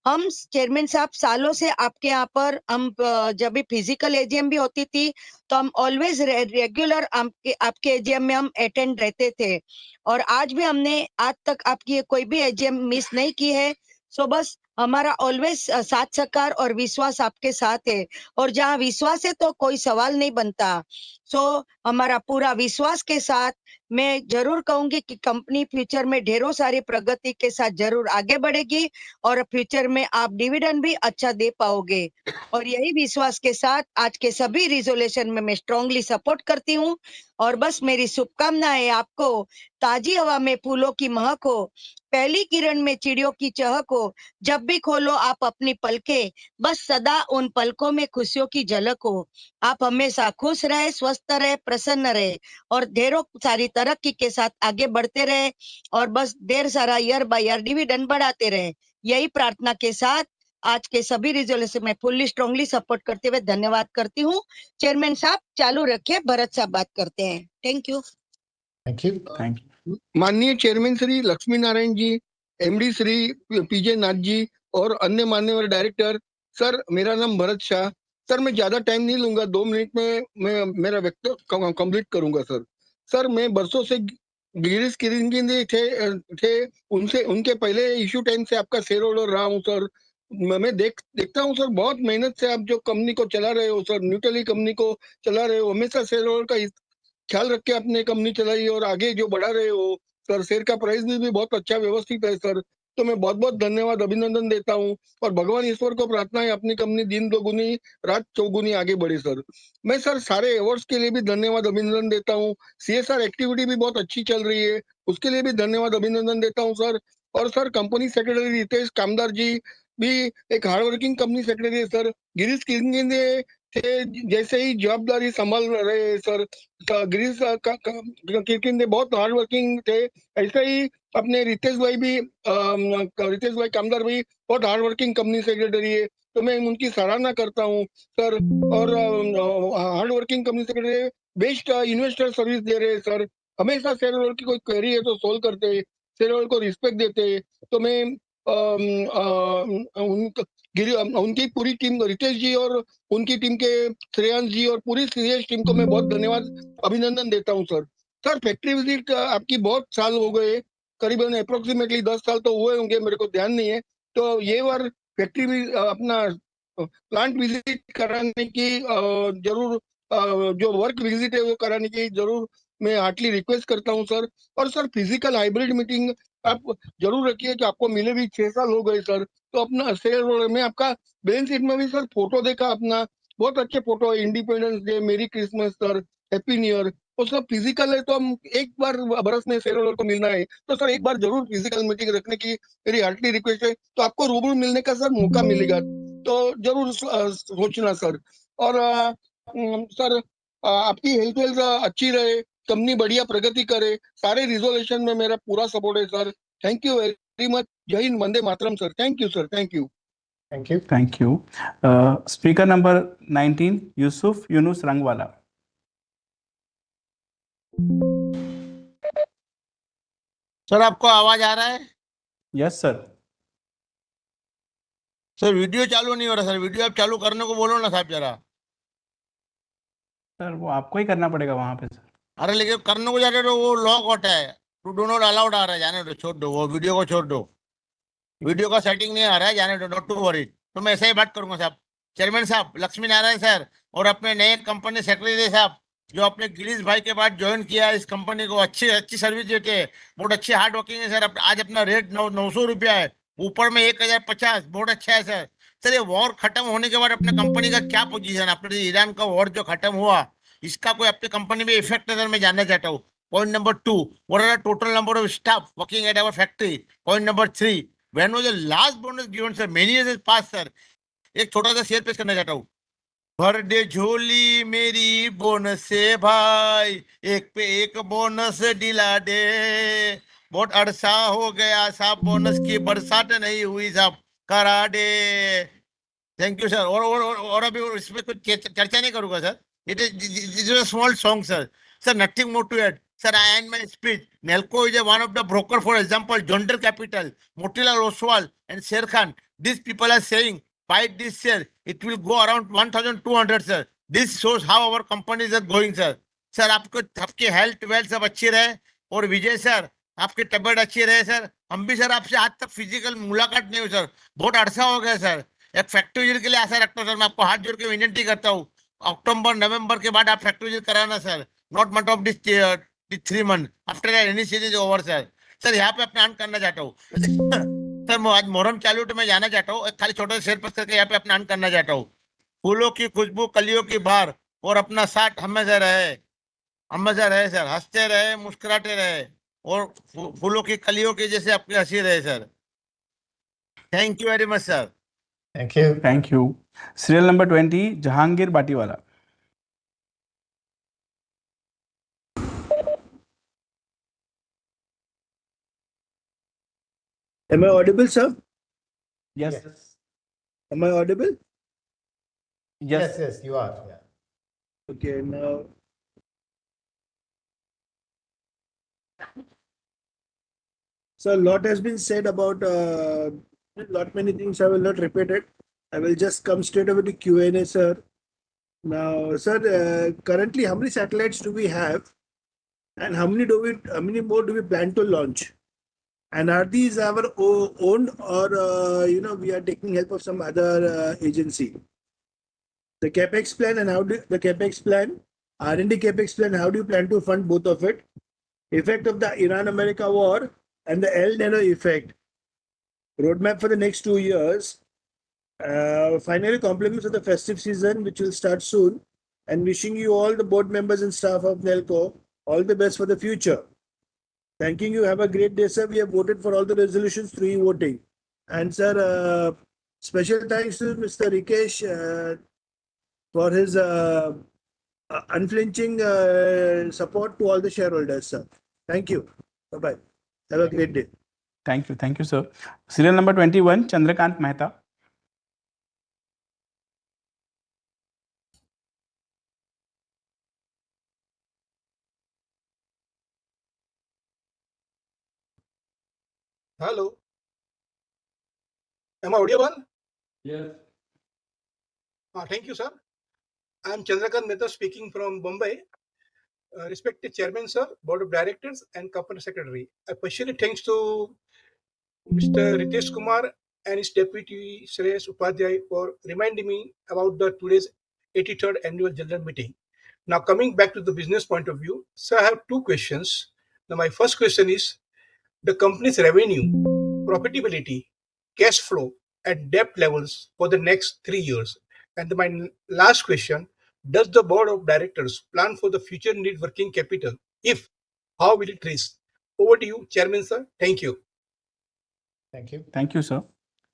हम चेयरमैन साहब सालों से आपके यहाँ पर हम जब भी फिजिकल एजीएम भी होती थी तो हम ऑलवेज रेगुलर आपके एजीएम में हम अटेंड रहते थे और आज भी हमने आज तक आपकी कोई भी एजीएम मिस नहीं की है। सो बस हमारा ऑलवेज साथ सहकार और विश्वास आपके साथ है और जहाँ विश्वास है तो कोई सवाल नहीं बनता। सो हमारा पूरा विश्वास के साथ मैं जरूर कहूंगी कि कंपनी फ्यूचर में ढेरों सारी प्रगति के साथ जरूर आगे बढ़ेगी और फ्यूचर में आप डिविडेंड भी अच्छा दे पाओगे और यही विश्वास के साथ आज के सभी रिजोल्यूशन में मैं स्ट्रांगली सपोर्ट करती हूँ और बस मेरी शुभकामनाएं आपको ताजी हवा में फूलों की महक हो, पहली किरण में चिड़ियों की चहक हो, जब भी खोलो आप अपनी पलकें बस सदा उन पलकों में खुशियों की झलक हो। आप हमेशा खुश रहे, स्वस्थ रहे, प्रसन्न रहे और ढेरों सारी तरक्की के साथ आगे बढ़ते रहे और बस ढेर सारा ईयर बाय ईयर डिविडेंड बढ़ाते रहे। यही प्रार्थना के साथ आज के सभी रिजोल्यूशन में फुल्ली स्ट्रांगली सपोर्ट करते हुए धन्यवाद करती हूँ। चेयरमैन साहब चालू रखे, भरत साहब बात करते हैं। Thank you. Thank you. Thank you. माननीय चेयरमैन श्री लक्ष्मी नारायण जी, एमडी श्री पीजे नाथ जी और अन्य मान्यवर डायरेक्टर, सर मेरा नाम भरत शाह। सर मैं ज्यादा टाइम नहीं लूंगा, 2 मिनट में मैं मेरा वक्तव्य कंप्लीट करूंगा। सर मैं बरसों से गिरीश किरंगी थे उनसे उनके पहले इश्यू टाइम से आपका शेयर होल्डर रहा हूँ सर। मैं देखता हूँ सर, बहुत मेहनत से आप जो कंपनी को चला रहे हो सर, न्यूट्रली कंपनी को चला रहे हो, हमेशा शेयर होल्डर का ख्याल रख के आपने कंपनी चलाई और आगे जो बढ़ा रहे हो सर। शेयर का प्राइस भी बहुत अच्छा व्यवस्थित है सर, तो मैं बहुत बहुत धन्यवाद अभिनंदन देता हूँ और भगवान ईश्वर को प्रार्थना है अपनी कंपनी दिन दोगुनी रात चौगुनी आगे बढ़े सर। मैं सर सारे अवार्ड्स के लिए भी धन्यवाद अभिनंदन देता हूँ। सीएसआर एक्टिविटी भी बहुत अच्छी चल रही है, उसके लिए भी धन्यवाद अभिनंदन देता हूँ सर। और सर कंपनी सेक्रेटरी रितेश कामदार जी भी एक हार्ड वर्किंग कंपनी सेक्रेटरी है सर। गिरीश किरंगी थे जैसे ही जवाबदारी संभाल रहे हैं सर, गिरीश किरकिंदे बहुत हार्ड वर्किंग थे, ऐसे ही अपने रितेश भाई कामदार भाई बहुत हार्ड वर्किंग कंपनी सेक्रेटरी है, तो मैं उनकी सराहना करता हूँ सर। और hard working company secretary best investor service दे रहे हैं सर, हमेशा शेयर होल्डर की कोई क्वेरी है तो सोल्व करते हैं, शेयर होल्डर को रिस्पेक्ट देते हैं। तो मैं उनकी पूरी टीम, रितेश जी और उनकी टीम के श्रेयांश जी और पूरी सीएस टीम को मैं बहुत धन्यवाद अभिनंदन देता हूं सर। सर फैक्ट्री विजिट आपकी बहुत साल हो गए, करीबन अप्रोक्सीमेटली 10 साल तो हुए होंगे, मेरे को ध्यान नहीं है। तो ये बार फैक्ट्री भी अपना प्लांट विजिट कराने की जरूर, जो वर्क विजिट है वो कराने की जरूर मैं हार्टली रिक्वेस्ट करता हूं सर। और सर फिजिकल हाइब्रिड मीटिंग आप जरूर रखिए कि आपको मिले भी 6 साल हो गए सर, तो अपना शेयर होल्डर में आपका बैलेंस शीट में भी सर फोटो देखा अपना, बहुत अच्छे फोटो है, इंडिपेंडेंस डे, मेरी Christmas sir, happy new year, वो सब फिजिकल है। तो हम एक बार बरस में शेयर होल्डर को मिलना है तो सर एक बार जरूर फिजिकल मीटिंग रखने की मेरी हार्टली रिक्वेस्ट है, तो आपको रूबरू मिलने का सर मौका मिलेगा, तो जरूर सोचना सर। और सर आपकी हेल्थ अच्छी रहे, कंपनी बढ़िया प्रगति करे, सारे रिजोल्यूशन में मेरा पूरा सपोर्ट है sir. Thank you very much. जय हिंद, वंदे मातरम sir. Thank you sir. Thank you. Thank you. Thank you. Speaker number 19, Yusuf Yunus Rangwala. Sir आपको आवाज आ रहा है? Yes, sir. सर वीडियो चालू नहीं हो रहा सर, वीडियो आप चालू करने को बोलो ना साहब जरा। सर वो आपको ही करना पड़ेगा वहां पे सर। अरे लेकिन करने को जा रहे हो वो लॉक आउट है, टू डू नॉट अलाउड आ रहा है, जाने दो, छोड़ दो, वो वीडियो को छोड़ दो, वीडियो का सेटिंग नहीं आ रहा है, जाने दो, नॉट टू वरी। तो मैं ऐसे ही बात करूंगा साहब। चेयरमैन साहब लक्ष्मी नारायण सर और अपने नए कंपनी सेक्रेटरी साहब जो अपने गिरीश भाई के बाद ज्वाइन किया इस कंपनी को, अच्छी अच्छी सर्विस देते हैं, बहुत अच्छे हार्ड वर्किंग है सर। आज अपना रेट 900 रुपया है, ऊपर में 1050, बहुत अच्छा है सर। सर ये वॉर खत्म होने के बाद अपने कंपनी का क्या पोजीशन, अपने ईरान का वॉर जो खत्म हुआ इसका कोई अपनी कंपनी में इफेक्ट है सर, मैं जानना चाहता हूँ। Point number 2, what are the total number of staff working at our factory. Point number 3, when was the last bonus given sir, many years pass sir. एक छोटा सा शेयर पेश करना चाहता हूँ। भर दे झोली मेरी बोनस से भाई, एक पे एक बोनस दिला दे, बहुत अरसा हो गया साहब बोनस की बरसात नहीं हुई साहब, करा दे। Thank you sir. और अभी इसमें कुछ चर्चा नहीं करूंगा sir, it is small song sir. Sir nothing more to add, Sir, I end my speech. Nelco is one of the broker, for example, Jonder Capital, Motilal Oswal, and Sher Khan. These people are saying, buy this share, it will go around 1,200, sir. This shows how our companies are going, sir. Sir आपको आपकी health wealth सब अच्छी रहे और विजय sir आपकी तबीयत अच्छी रहे सर हम भी सर आपसे आज तक फिजिकल मुलाकात नहीं हुई सर बहुत अरसा हो गया सर एक फैक्ट्री विजिट के लिए आशा रखता हूँ सर मैं आपको हाथ जोड़ के विनती करता हूँ अक्टूबर नवंबर के बाद आप फैक्ट्री विजिट कराना sir not month of this 3 month after any season over sir sir यहाँ पे अपना करना चाहता हूँ सर मैं आज मोहरम चालू तो मैं जाना चाहता हूँ खाली छोटा सा शेर पस करके यहाँ पे अपना करना चाहता हूँ फूलों की खुशबू कलियों की बहार और अपना साथ हमेशा रहे सर हंसते रहे मुस्कुराते रहे और फूलों की कलियों की जैसे आपकी हंसी रहे sir thank you very much sir Thank you. Thank you. Serial number 20, Jahangir Batiwala. Am I audible, sir? Yes. Am I audible? Yes, yes, you are. Yeah. Okay, now. So a lot has been said about lot many things. I will not repeat it. I will just come straight over to Q&A, sir. Now, sir, currently how many satellites do we have, and how many more do we plan to launch? And are these our own, or we are taking help of some other agency? The capex plan and how do the capex plan, R&D capex plan, how do you plan to fund both of it? Effect of the Iran-America war and the El Nino effect. Roadmap for the next 2 years. Finally, compliments of the festive season, which will start soon. And wishing you all the board members and staff of NELCO all the best for the future. Thanking you. Have a great day, sir. We have voted for all the resolutions through e-voting. And, sir, special thanks to Mr. Rikesh for his unflinching support to all the shareholders, sir. Thank you. Bye-bye. Have a great day. Thank you, sir. Serial number 21, Chandrakant Mehta. Hello. Am I audible? Yes. Thank you, sir. I am Chandrakant Mehta speaking from Bombay. Respected Chairman, sir, Board of Directors, and Company Secretary. Especially thanks to Mr. Ritesh Kumar and his deputy Shreyas Upadhyay for reminding me about the today's 83rd annual general meeting. Now, coming back to the business point of view, sir, I have two questions. Now, my first question is the company's revenue, profitability, cash flow, and debt levels for the next 3 years. And my last question, does the board of directors plan for the future need working capital? If, how will it raise? Over to you, Chairman, sir. Thank you. Thank you. Thank you, sir.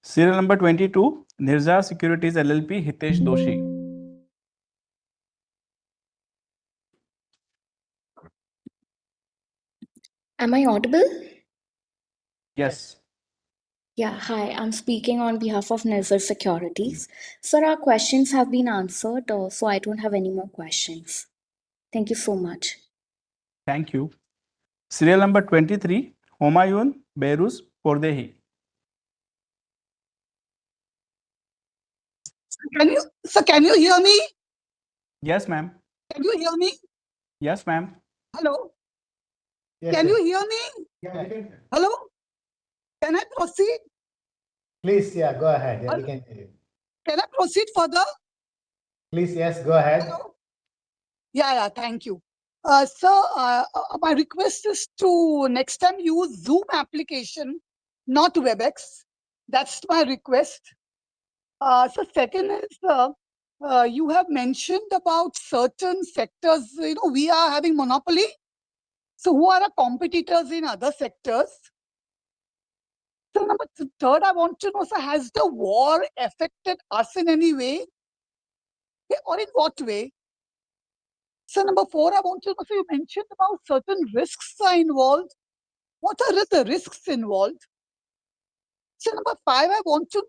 Serial number 22, Nirza Securities LLP, Hitesh Doshi. Am I audible? Yes. Yeah, hi, I'm speaking on behalf of Nirval Securities. Sir, our questions have been answered, so I don't have any more questions. Thank you so much. Thank you. Serial number 23, Homayun Behruz Pordehi. Can you hear me? Yes, ma'am. Can you hear me? Yes, ma'am. Hello? Yes, Can yes. you hear me? Hello? Can I proceed? Please, yeah, go ahead. Yeah, we can hear you. Can I proceed further? Please, yes, go ahead. Hello? Yeah, thank you. Sir, my request is to next time use Zoom application, not WebEx. That's my request. So second is, you have mentioned about certain sectors, we are having monopoly. So who are our competitors in other sectors? So number third, I want to know, sir, has the war affected us in any way? Or in what way? So number four, I want to know, so you mentioned about certain risks are involved. What are the risks involved? So number five, I want to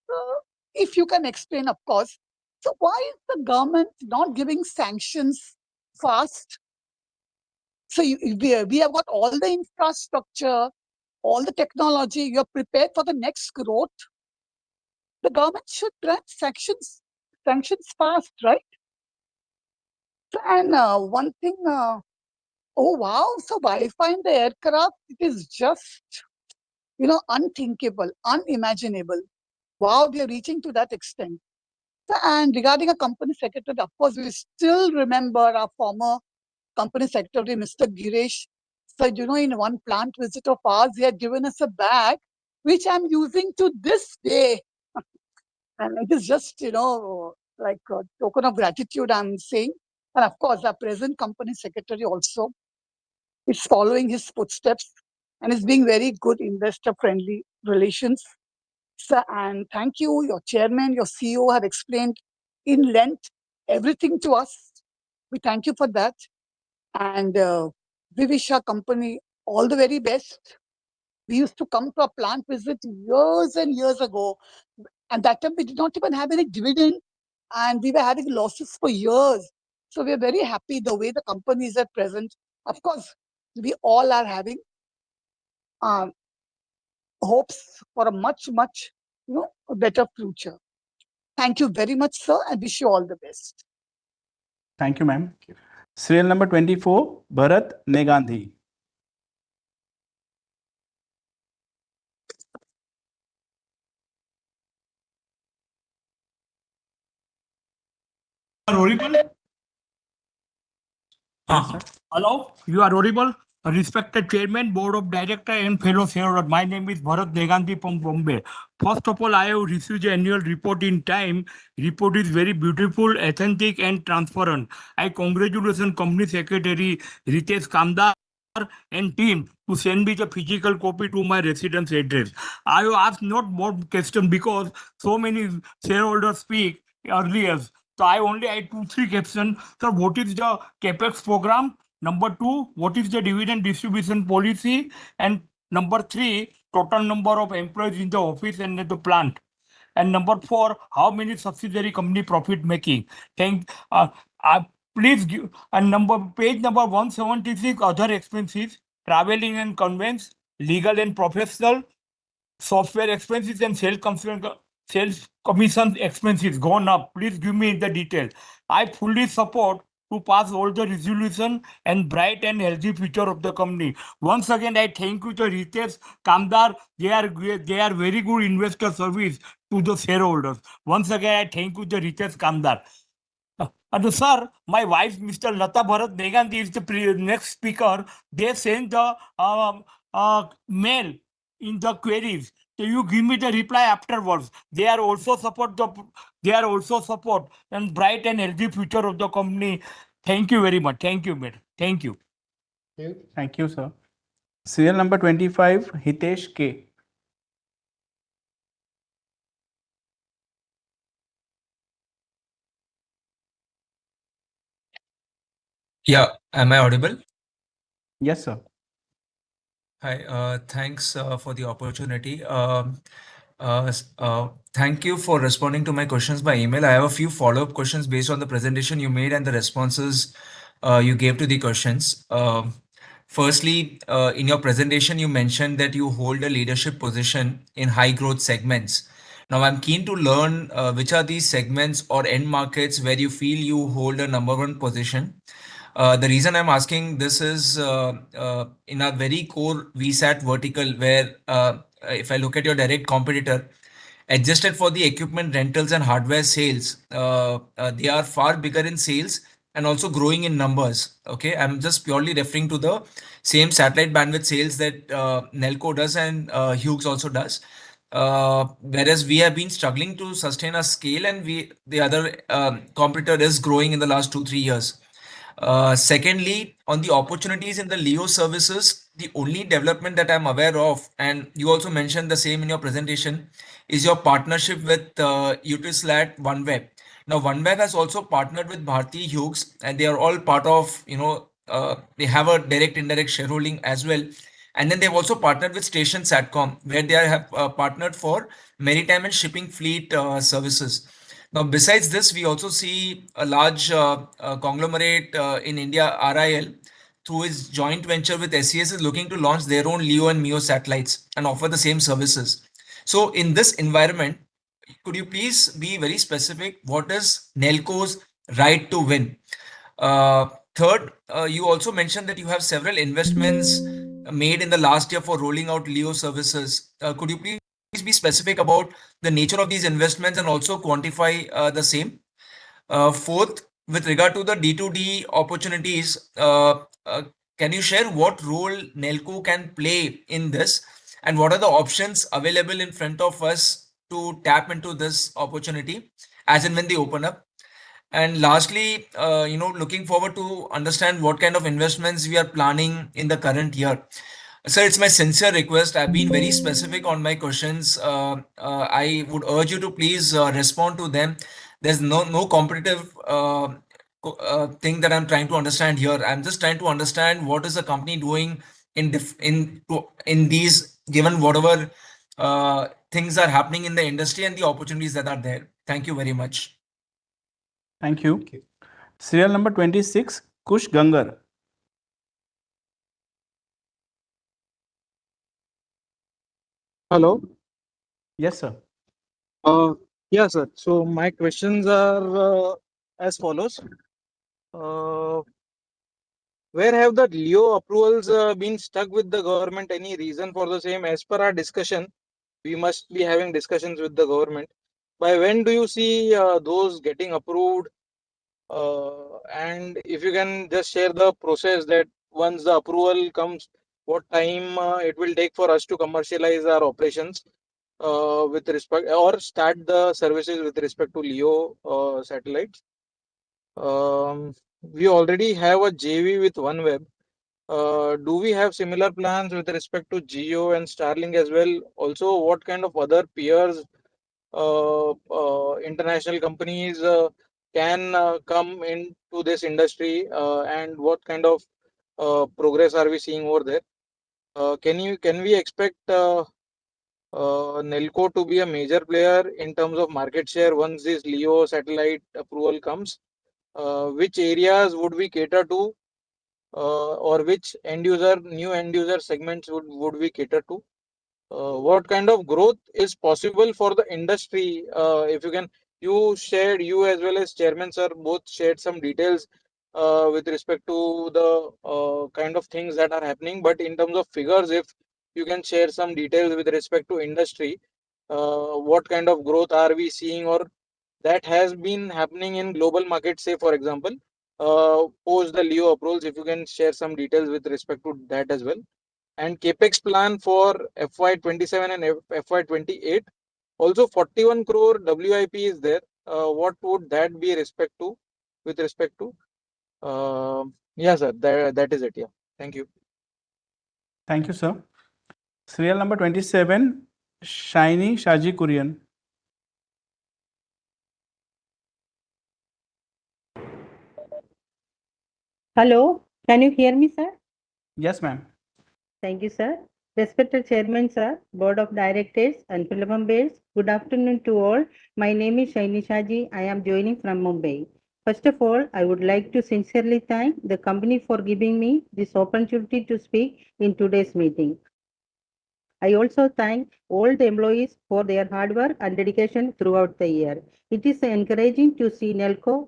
know, if you can explain, of course. So why is the government not giving sanctions fast? So we have got all the infrastructure, all the technology. You're prepared for the next growth. The government should grant sanctions fast, right? And one thing, oh wow, so Wi-Fi in the aircraft, it is just, unthinkable, unimaginable. Wow, they are reaching to that extent. And regarding a company secretary, of course, we still remember our former company secretary, Mr. Girish. So, in one plant visit of ours, he had given us a bag, which I'm using to this day. And it is just, like a token of gratitude I'm saying. And of course, our present company secretary also is following his footsteps and is being very good investor-friendly relations. So, and thank you, your chairman, your CEO have explained in length everything to us. We thank you for that. And we wish our company all the very best. We used to come to a plant visit years and years ago. And that time we did not even have any dividend. And we were having losses for years. So we are very happy the way the company is at present. Of course, we all are having hopes for a much, much, a better future. Thank you very much, sir. I wish you all the best. Thank you, ma'am. Serial number 24, Bharat Negandhi. Audible? Hello, you are audible. Respected Chairman, Board of Director and fellow shareholder, my name is Bharat Negandhi from Bombay. First of all, I have received the annual report in time. Report is very beautiful, authentic and transparent. I congratulate Company Secretary Ritesh Kamdar and team to send me the physical copy to my residence address. I have asked not more question because so many shareholders speak earlier. So I only had 2-3 questions. Sir, what is the CapEx program? Number 2, what is the dividend distribution policy? And number 3, total number of employees in the office and at the plant. And number 4, how many subsidiary company profit making? Please give page number 176, other expenses, traveling and conveyance, legal and professional, software expenses and sales commission expenses gone up. Please give me the detail. I fully support to pass all the resolution and bright and healthy future of the company. Once again, I thank you to Ritesh Kamdar. They are very good investor service to the shareholders. Once again, I thank you to Ritesh Kamdar. And sir, my wife, Mr. Lata Bharat Negandhi, is the next speaker. They send the mail in the queries. So you give me the reply afterwards. They are also support and bright and healthy future of the company. Thank you very much. Thank you, madam. Thank you. Thank you, sir. Serial number 25, Hitesh K. Yeah, am I audible? Yes, sir. Hi, thanks for the opportunity. Thank you for responding to my questions by email. I have a few follow-up questions based on the presentation you made and the responses you gave to the questions. Firstly, in your presentation, you mentioned that you hold a leadership position in high growth segments. Now, I'm keen to learn which are these segments or end markets where you feel you hold a number one position. The reason I'm asking this is in a very core VSAT vertical where if I look at your direct competitor, adjusted for the equipment rentals and hardware sales, they are far bigger in sales and also growing in numbers. Okay, I'm just purely referring to the same satellite bandwidth sales that Nelco does and Hughes also does. Whereas we have been struggling to sustain a scale and the other competitor is growing in the last 2-3 years. Secondly, on the opportunities in the LEO services, the only development that I'm aware of, and you also mentioned the same in your presentation, is your partnership with Utislat OneWeb. Now, OneWeb has also partnered with Bharti Hughes, and they are all part of, they have a direct indirect shareholding as well. And then they've also partnered with Station Satcom, where they have partnered for maritime and shipping fleet services. Now, besides this, we also see a large conglomerate in India, RIL, through its joint venture with SES, is looking to launch their own LEO and MEO satellites and offer the same services. So in this environment, could you please be very specific? What is Nelco's right to win? Third, you also mentioned that you have several investments made in the last year for rolling out LEO services. Could you please be specific about the nature of these investments and also quantify the same? Fourth, with regard to the D2D opportunities, can you share what role Nelco can play in this, and what are the options available in front of us to tap into this opportunity as and when they open up? And lastly, looking forward to understand what kind of investments we are planning in the current year. Sir, it's my sincere request. I've been very specific on my questions. I would urge you to please respond to them. There's no competitive thing that I'm trying to understand here. I'm just trying to understand what is the company doing in these, given whatever things are happening in the industry and the opportunities that are there. Thank you very much. Thank you. Serial number 26, Kush Gangar. Hello. Yes, sir. Yeah, sir. So my questions are as follows. Where have the LEO approvals been stuck with the government? Any reason for the same? As per our discussion, we must be having discussions with the government. By when do you see those getting approved? And if you can just share the process that once the approval comes, what time it will take for us to commercialize our operations with respect or start the services with respect to LEO satellites. We already have a JV with OneWeb. Do we have similar plans with respect to Geo and Starlink as well? Also, what kind of other peers, international companies can come into this industry, and what kind of progress are we seeing over there? Can we expect Nelco to be a major player in terms of market share once this LEO satellite approval comes? Which areas would we cater to, or which new end user segments would we cater to? What kind of growth is possible for the industry? If you as well as Chairman sir both shared some details with respect to the kind of things that are happening. But in terms of figures, if you can share some details with respect to industry, what kind of growth are we seeing, or that has been happening in global markets, say for example, post the LEO approvals, if you can share some details with respect to that as well. And capex plan for FY27 and FY28. Also 41 crore WIP is there. What would that be with respect to? Yeah, sir, that is it. Yeah. Thank you. Thank you, sir. Serial number 27, Shiny Shaji Kurian. Hello, can you hear me, sir? Yes, ma'am. Thank you, sir. Respected Chairman, sir, Board of Directors, and fellow members, good afternoon to all. My name is Shaini Shaji. I am joining from Mumbai. First of all, I would like to sincerely thank the company for giving me this opportunity to speak in today's meeting. I also thank all the employees for their hard work and dedication throughout the year. It is encouraging to see Nelco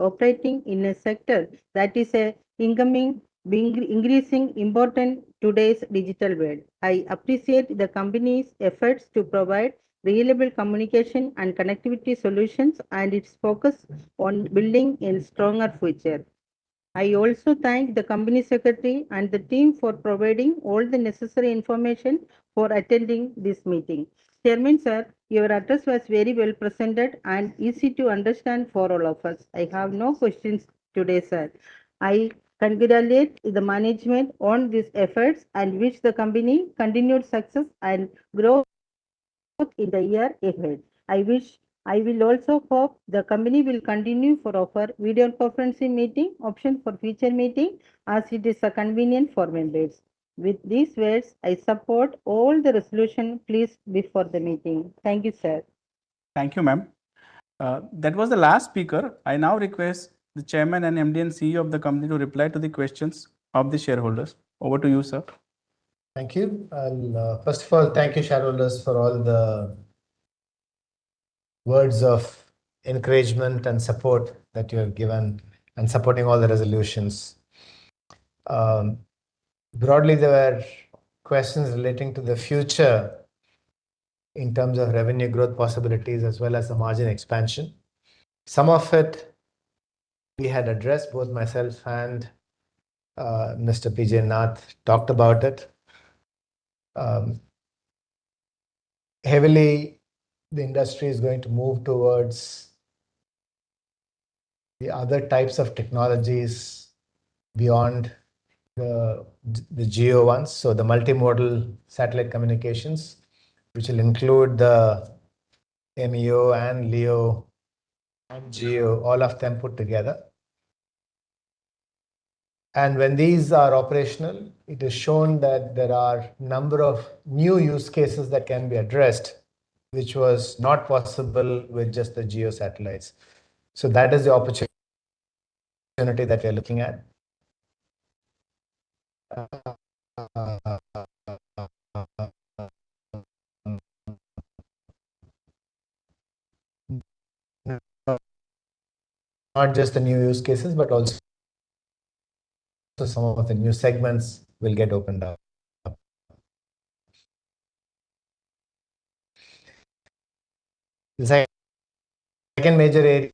operating in a sector that is increasing important today's digital world. I appreciate the company's efforts to provide reliable communication and connectivity solutions and its focus on building a stronger future. I also thank the company secretary and the team for providing all the necessary information for attending this meeting. Chairman sir, your address was very well presented and easy to understand for all of us. I have no questions today, sir. I congratulate the management on these efforts and wish the company continued success and growth in the year ahead. I will also hope the company will continue for offer video conferencing meeting option for future meeting as it is a convenient for members. With these words, I support all the resolution placed before the meeting. Thank you, sir. Thank you, ma'am. That was the last speaker. I now request the chairman and MD and CEO of the company to reply to the questions of the shareholders. Over to you, sir. Thank you. First of all, thank you, shareholders, for all the words of encouragement and support that you have given and supporting all the resolutions. Broadly, there were questions relating to the future in terms of revenue growth possibilities as well as the margin expansion. Some of it we had addressed, both myself and Mr. PJ Nath talked about it. Heavily, the industry is going to move towards the other types of technologies beyond the GEO ones, so the multimodal satellite communications, which will include the MEO and LEO and GEO, all of them put together. And when these are operational, it is shown that there are a number of new use cases that can be addressed, which was not possible with just the GEO satellites. So that is the opportunity that we are looking at. Not just the new use cases, but also some of the new segments will get opened up. The second major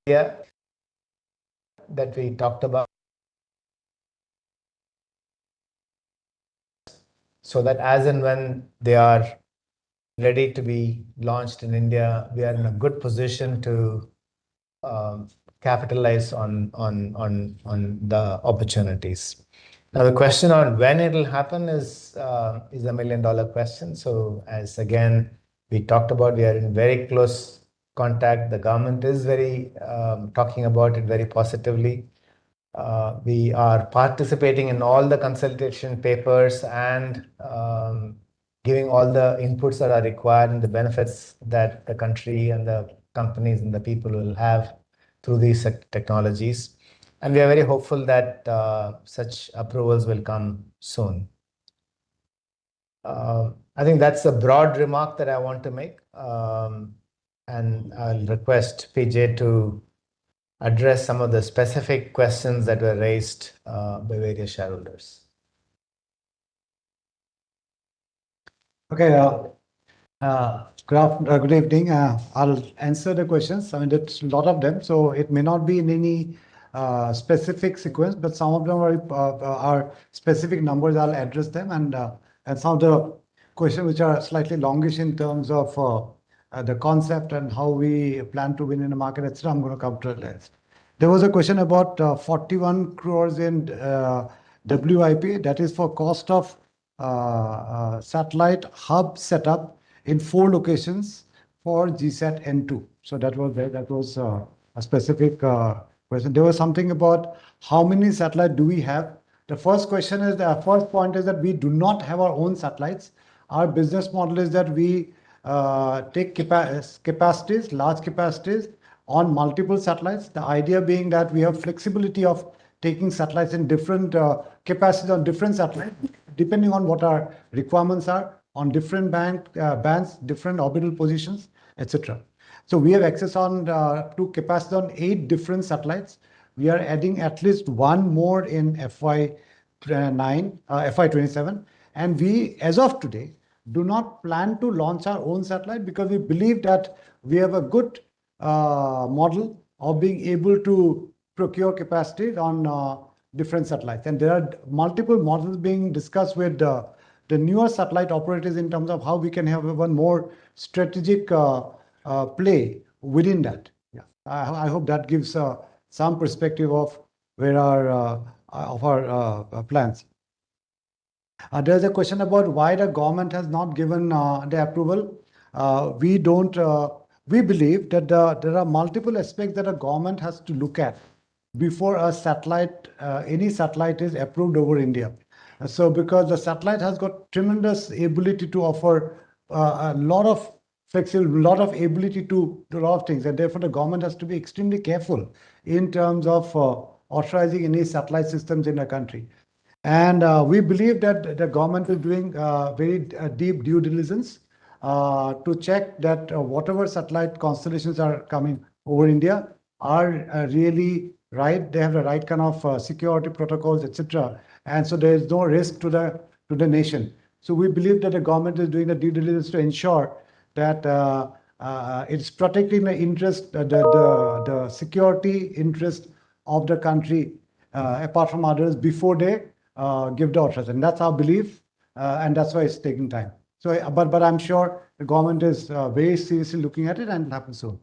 area that we talked about, so that as and when they are ready to be launched in India, we are in a good position to capitalize on the opportunities. Now, the question on when it will happen is a $1 million question. So as again, we talked about, we are in very close contact. The government is very talking about it very positively. We are participating in all the consultation papers and giving all the inputs that are required and the benefits that the country and the companies and the people will have through these technologies. And we are very hopeful that such approvals will come soon. I think that's a broad remark that I want to make. And I'll request PJ to address some of the specific questions that were raised by various shareholders. Okay. Good evening. I'll answer the questions. I mean, there's a lot of them, so it may not be in any specific sequence, but some of them are specific numbers. I'll address them, and some of the questions which are slightly longish in terms of the concept and how we plan to win in the market, etc. I'm going to come to that. There was a question about 41 crores in WIP. That is for cost of satellite hub setup in 4 locations for GSAT N2. So that was there. That was a specific question. There was something about how many satellites do we have. The first question is, the first point is that we do not have our own satellites. Our business model is that we take capacities, large capacities on multiple satellites. The idea being that we have flexibility of taking satellites in different capacities on different satellites, depending on what our requirements are on different bands, different orbital positions, etc. So we have access on to capacity on 8 different satellites. We are adding at least 1 more in FY27, and we, as of today, do not plan to launch our own satellite because we believe that we have a good model of being able to procure capacity on different satellites. And there are multiple models being discussed with the newer satellite operators in terms of how we can have one more strategic play within that. Yeah, I hope that gives some perspective of where our plans. There's a question about why the government has not given the approval. We believe that there are multiple aspects that a government has to look at before a satellite, any satellite is approved over India. So because the satellite has got tremendous ability to offer a lot of flexible, a lot of ability to do a lot of things, and therefore the government has to be extremely careful in terms of authorizing any satellite systems in the country. And we believe that the government is doing very deep due diligence to check that whatever satellite constellations are coming over India are really right. They have the right kind of security protocols, etc. And so there is no risk to the nation. So we believe that the government is doing the due diligence to ensure that it's protecting the interest, the security interest of the country, apart from others, before they give the authorization. That's our belief, and that's why it's taking time. So, but I'm sure the government is very seriously looking at it, and it'll happen soon.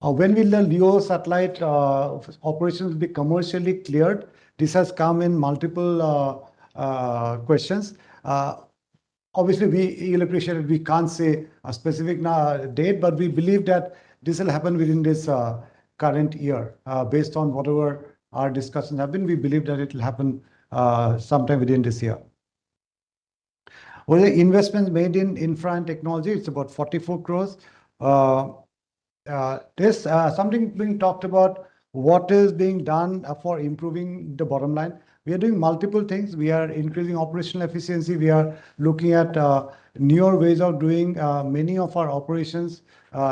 When will the LEO satellite operations be commercially cleared? This has come in multiple questions. Obviously, you'll appreciate it. We can't say a specific date, but we believe that this will happen within this current year. Based on whatever our discussions have been, we believe that it will happen sometime within this year. Well, the investments made in infra and technology, it's about 44 crores. There's something being talked about what is being done for improving the bottom line. We are doing multiple things. We are increasing operational efficiency. We are looking at newer ways of doing many of our operations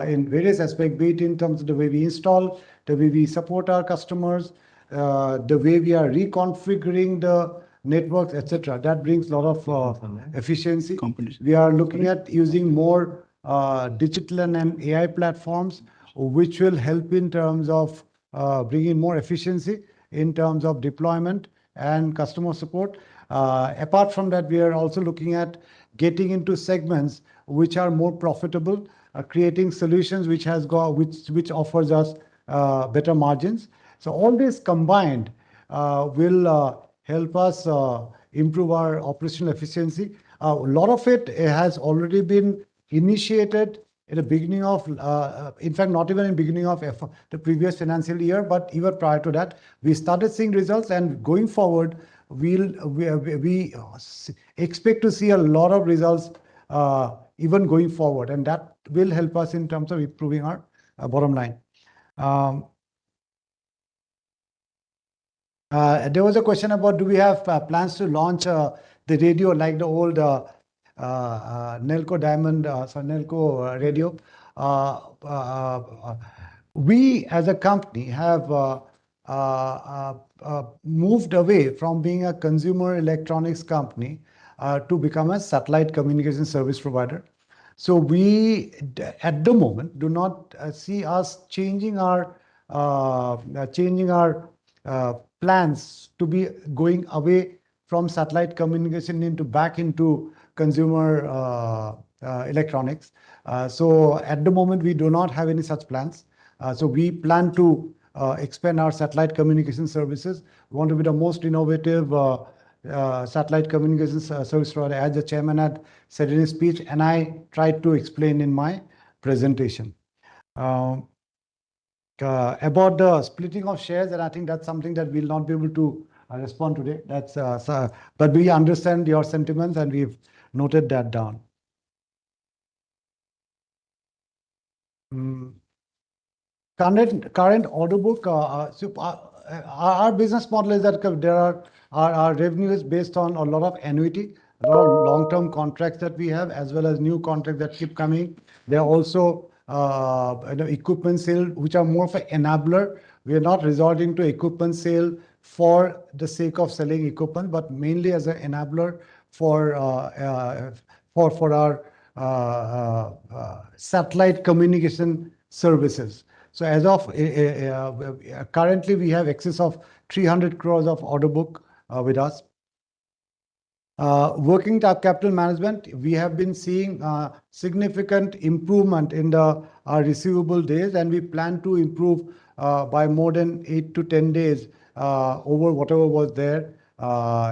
in various aspects, be it in terms of the way we install, the way we support our customers, the way we are reconfiguring the networks, etc. That brings a lot of efficiency. We are looking at using more digital and AI platforms, which will help in terms of bringing more efficiency in terms of deployment and customer support. Apart from that, we are also looking at getting into segments which are more profitable, creating solutions which offers us better margins. So all this combined will help us improve our operational efficiency. A lot of it has already been initiated in the beginning of, in fact, not even in the beginning of the previous financial year, but even prior to that, we started seeing results, and going forward, we expect to see a lot of results even going forward, and that will help us in terms of improving our bottom line. There was a question about, do we have plans to launch the radio like the old Nelco Diamond, Nelco radio? We as a company have moved away from being a consumer electronics company to become a satellite communication service provider. So we, at the moment, do not see us changing our plans to be going away from satellite communication back into consumer electronics. So at the moment, we do not have any such plans. So we plan to expand our satellite communication services. We want to be the most innovative satellite communications service provider, as the chairman had said in his speech, and I tried to explain in my presentation. About the splitting of shares, and I think that's something that we'll not be able to respond today. But we understand your sentiments, and we've noted that down. Current order book. Our business model is that our revenue is based on a lot of annuity, a lot of long-term contracts that we have, as well as new contracts that keep coming. There are also equipment sale, which are more of an enabler. We are not resorting to equipment sale for the sake of selling equipment, but mainly as an enabler for our satellite communication services. So as of currently, we have excess of 300 crores of order book with us. Working capital management, we have been seeing significant improvement in our receivable days, and we plan to improve by more than 8 to 10 days over whatever was there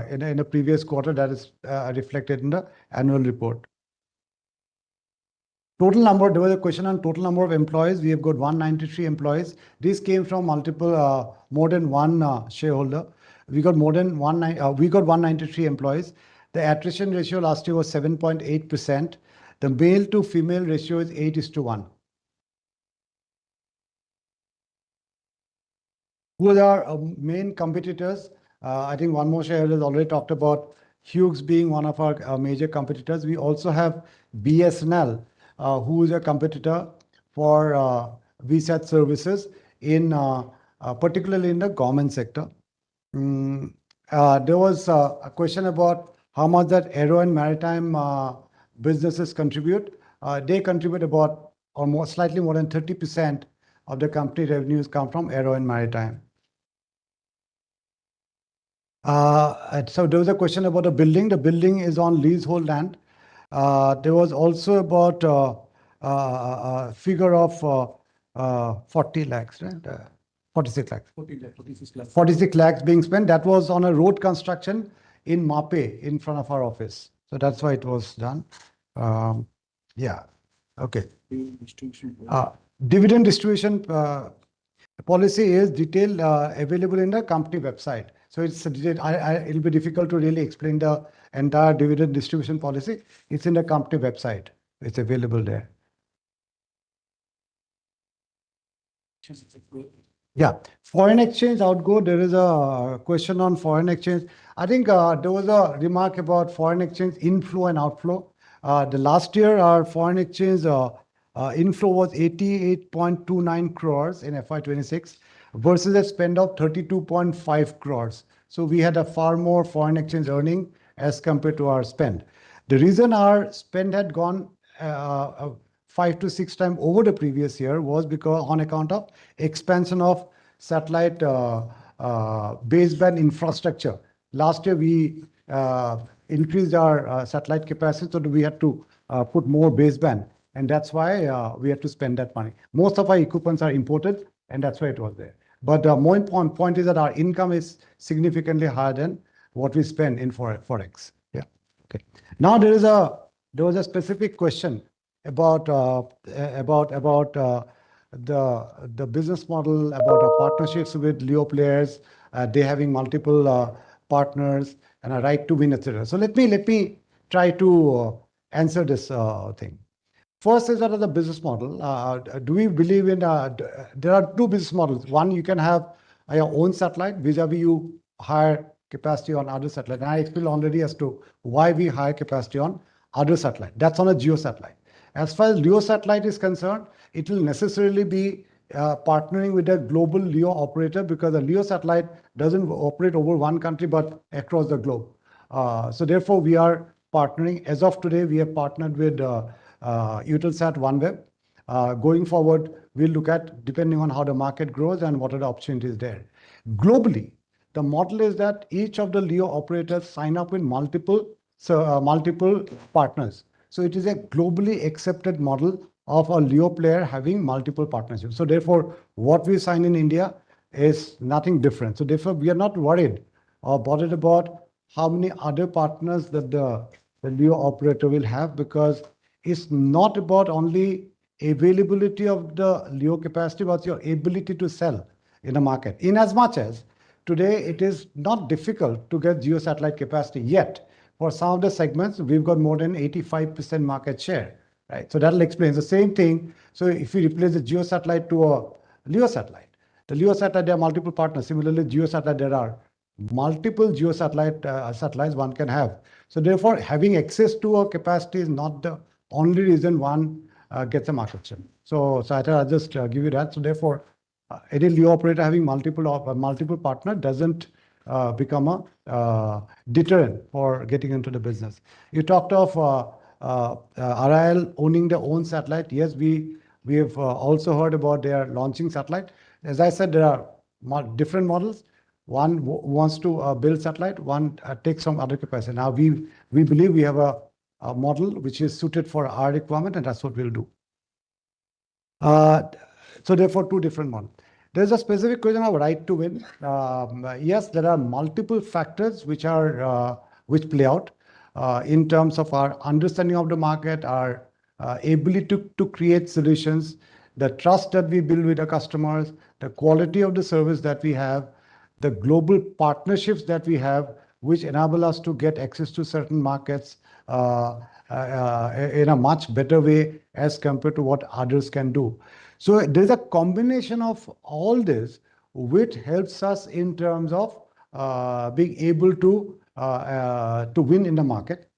in a previous quarter. That is reflected in the annual report. Total number, there was a question on total number of employees. We have got 193 employees. This came from multiple, more than one shareholder. We got 193 employees. The attrition ratio last year was 7.8%. The male to female ratio is 8:1. Who are our main competitors? I think one more shareholder has already talked about Hughes being one of our major competitors. We also have BSNL, who is a competitor for VSAT services in particularly in the government sector. There was a question about how much that aero and maritime businesses contribute. They contribute about almost slightly more than 30% of the company revenues come from aero and maritime. So there was a question about the building. The building is on leasehold land. There was also about a figure of 40 lakhs, right? 46 lakhs. 46 lakhs being spent. That was on a road construction in Mape in front of our office. So that's why it was done. Yeah. Okay. Dividend distribution policy is detailed available in the company website. So it'll be difficult to really explain the entire dividend distribution policy. It's in the company website. It's available there. Yeah. Foreign exchange outgo. There is a question on foreign exchange. I think there was a remark about foreign exchange inflow and outflow. The last year, our foreign exchange inflow was 88.29 crores in FY26 versus a spend of 32.5 crores. So we had a far more foreign exchange earning as compared to our spend. The reason our spend had gone 5 to 6 times over the previous year was because on account of expansion of satellite baseband infrastructure. Last year, we increased our satellite capacity, so we had to put more baseband. And that's why we had to spend that money. Most of our equipments are imported, and that's why it was there. But the more important point is that our income is significantly higher than what we spend in Forex. Yeah. Okay. Now there was a specific question about the business model, about our partnerships with Leo players, they having multiple partners and a right to win, etc. So let me try to answer this thing. First is the business model. Do we believe in there are two business models. One, you can have your own satellite, vis-a-vis you hire capacity on other satellite. And I explained already as to why we hire capacity on other satellite. That's on a geo satellite. As far as LEO satellite is concerned, it will necessarily be partnering with a global LEO operator because a LEO satellite doesn't operate over one country but across the globe. So therefore, we are partnering. As of today, we have partnered with Eutelsat OneWeb. Going forward, we'll look at depending on how the market grows and what are the opportunities there. Globally, the model is that each of the LEO operators sign up with multiple partners. So it is a globally accepted model of a LEO player having multiple partnerships. So therefore, what we sign in India is nothing different. So therefore, we are not worried or bothered about how many other partners that the LEO operator will have, because it's not about only availability of the LEO capacity, but your ability to sell in the market. In as much as today, it is not difficult to get geo satellite capacity yet. For some of the segments, we've got more than 85% market share, right? So that'll explain the same thing. So if you replace the geo satellite to a LEO satellite, the LEO satellite, there are multiple partners. Similarly, geo satellite, there are multiple geo satellites one can have. So therefore, having access to a capacity is not the only reason one gets a market share. So I thought I'll just give you that. So therefore, any LEO operator having multiple partner doesn't become a deterrent for getting into the business. You talked of RIL owning their own satellite. Yes, we have also heard about their launching satellite. As I said, there are different models. One wants to build satellite, one takes some other capacity. Now we believe we have a model which is suited for our requirement, and that's what we'll do. So therefore, two different models. There's a specific question of right to win. Yes, there are multiple factors which play out in terms of our understanding of the market, our ability to create solutions, the trust that we build with our customers, the quality of the service that we have, the global partnerships that we have which enable us to get access to certain markets in a much better way as compared to what others can do. So there's a combination of all this which helps us in terms of being able to win in the market.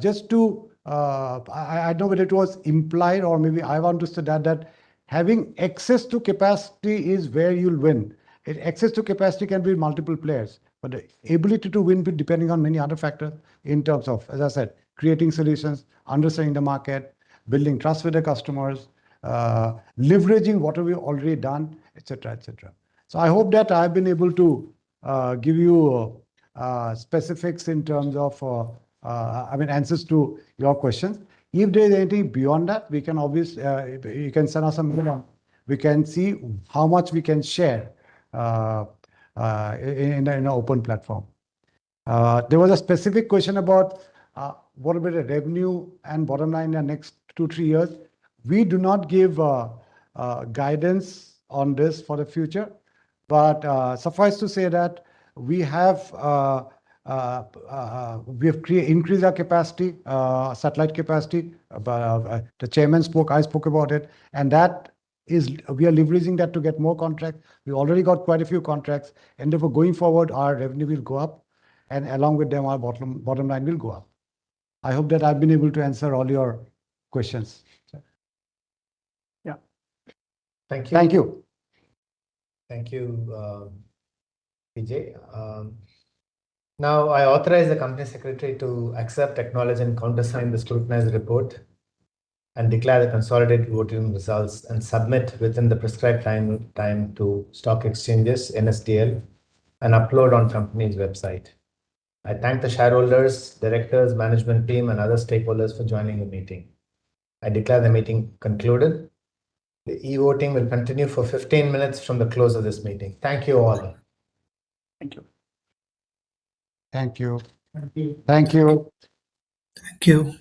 Just to, I don't know whether it was implied or maybe I've understood that having access to capacity is where you'll win. Access to capacity can be multiple players, but the ability to win depending on many other factors in terms of, as I said, creating solutions, understanding the market, building trust with the customers, leveraging what we've already done, etc., etc. So I hope that I've been able to give you specifics in terms of, answers to your questions. If there is anything beyond that, we can obviously, you can send us a mail. We can see how much we can share in an open platform. There was a specific question about what about the revenue and bottom line in the next 2-3 years. We do not give guidance on this for the future, but suffice to say that we have increased our capacity, satellite capacity. The chairman spoke, I spoke about it, and that is, we are leveraging that to get more contracts. We already got quite a few contracts, and therefore going forward, our revenue will go up, and along with them, our bottom line will go up. I hope that I've been able to answer all your questions. Yeah. Thank you. Thank you. Thank you, PJ. Now I authorize the company secretary to accept, acknowledge, and countersign the scrutinized report and declare the consolidated voting results and submit within the prescribed time to stock exchanges, NSDL, and upload on company's website. I thank the shareholders, directors, management team, and other stakeholders for joining the meeting. I declare the meeting concluded. The e-voting will continue for 15 minutes from the close of this meeting. Thank you all. Thank you. Thank you. Thank you. Thank you. Thank you.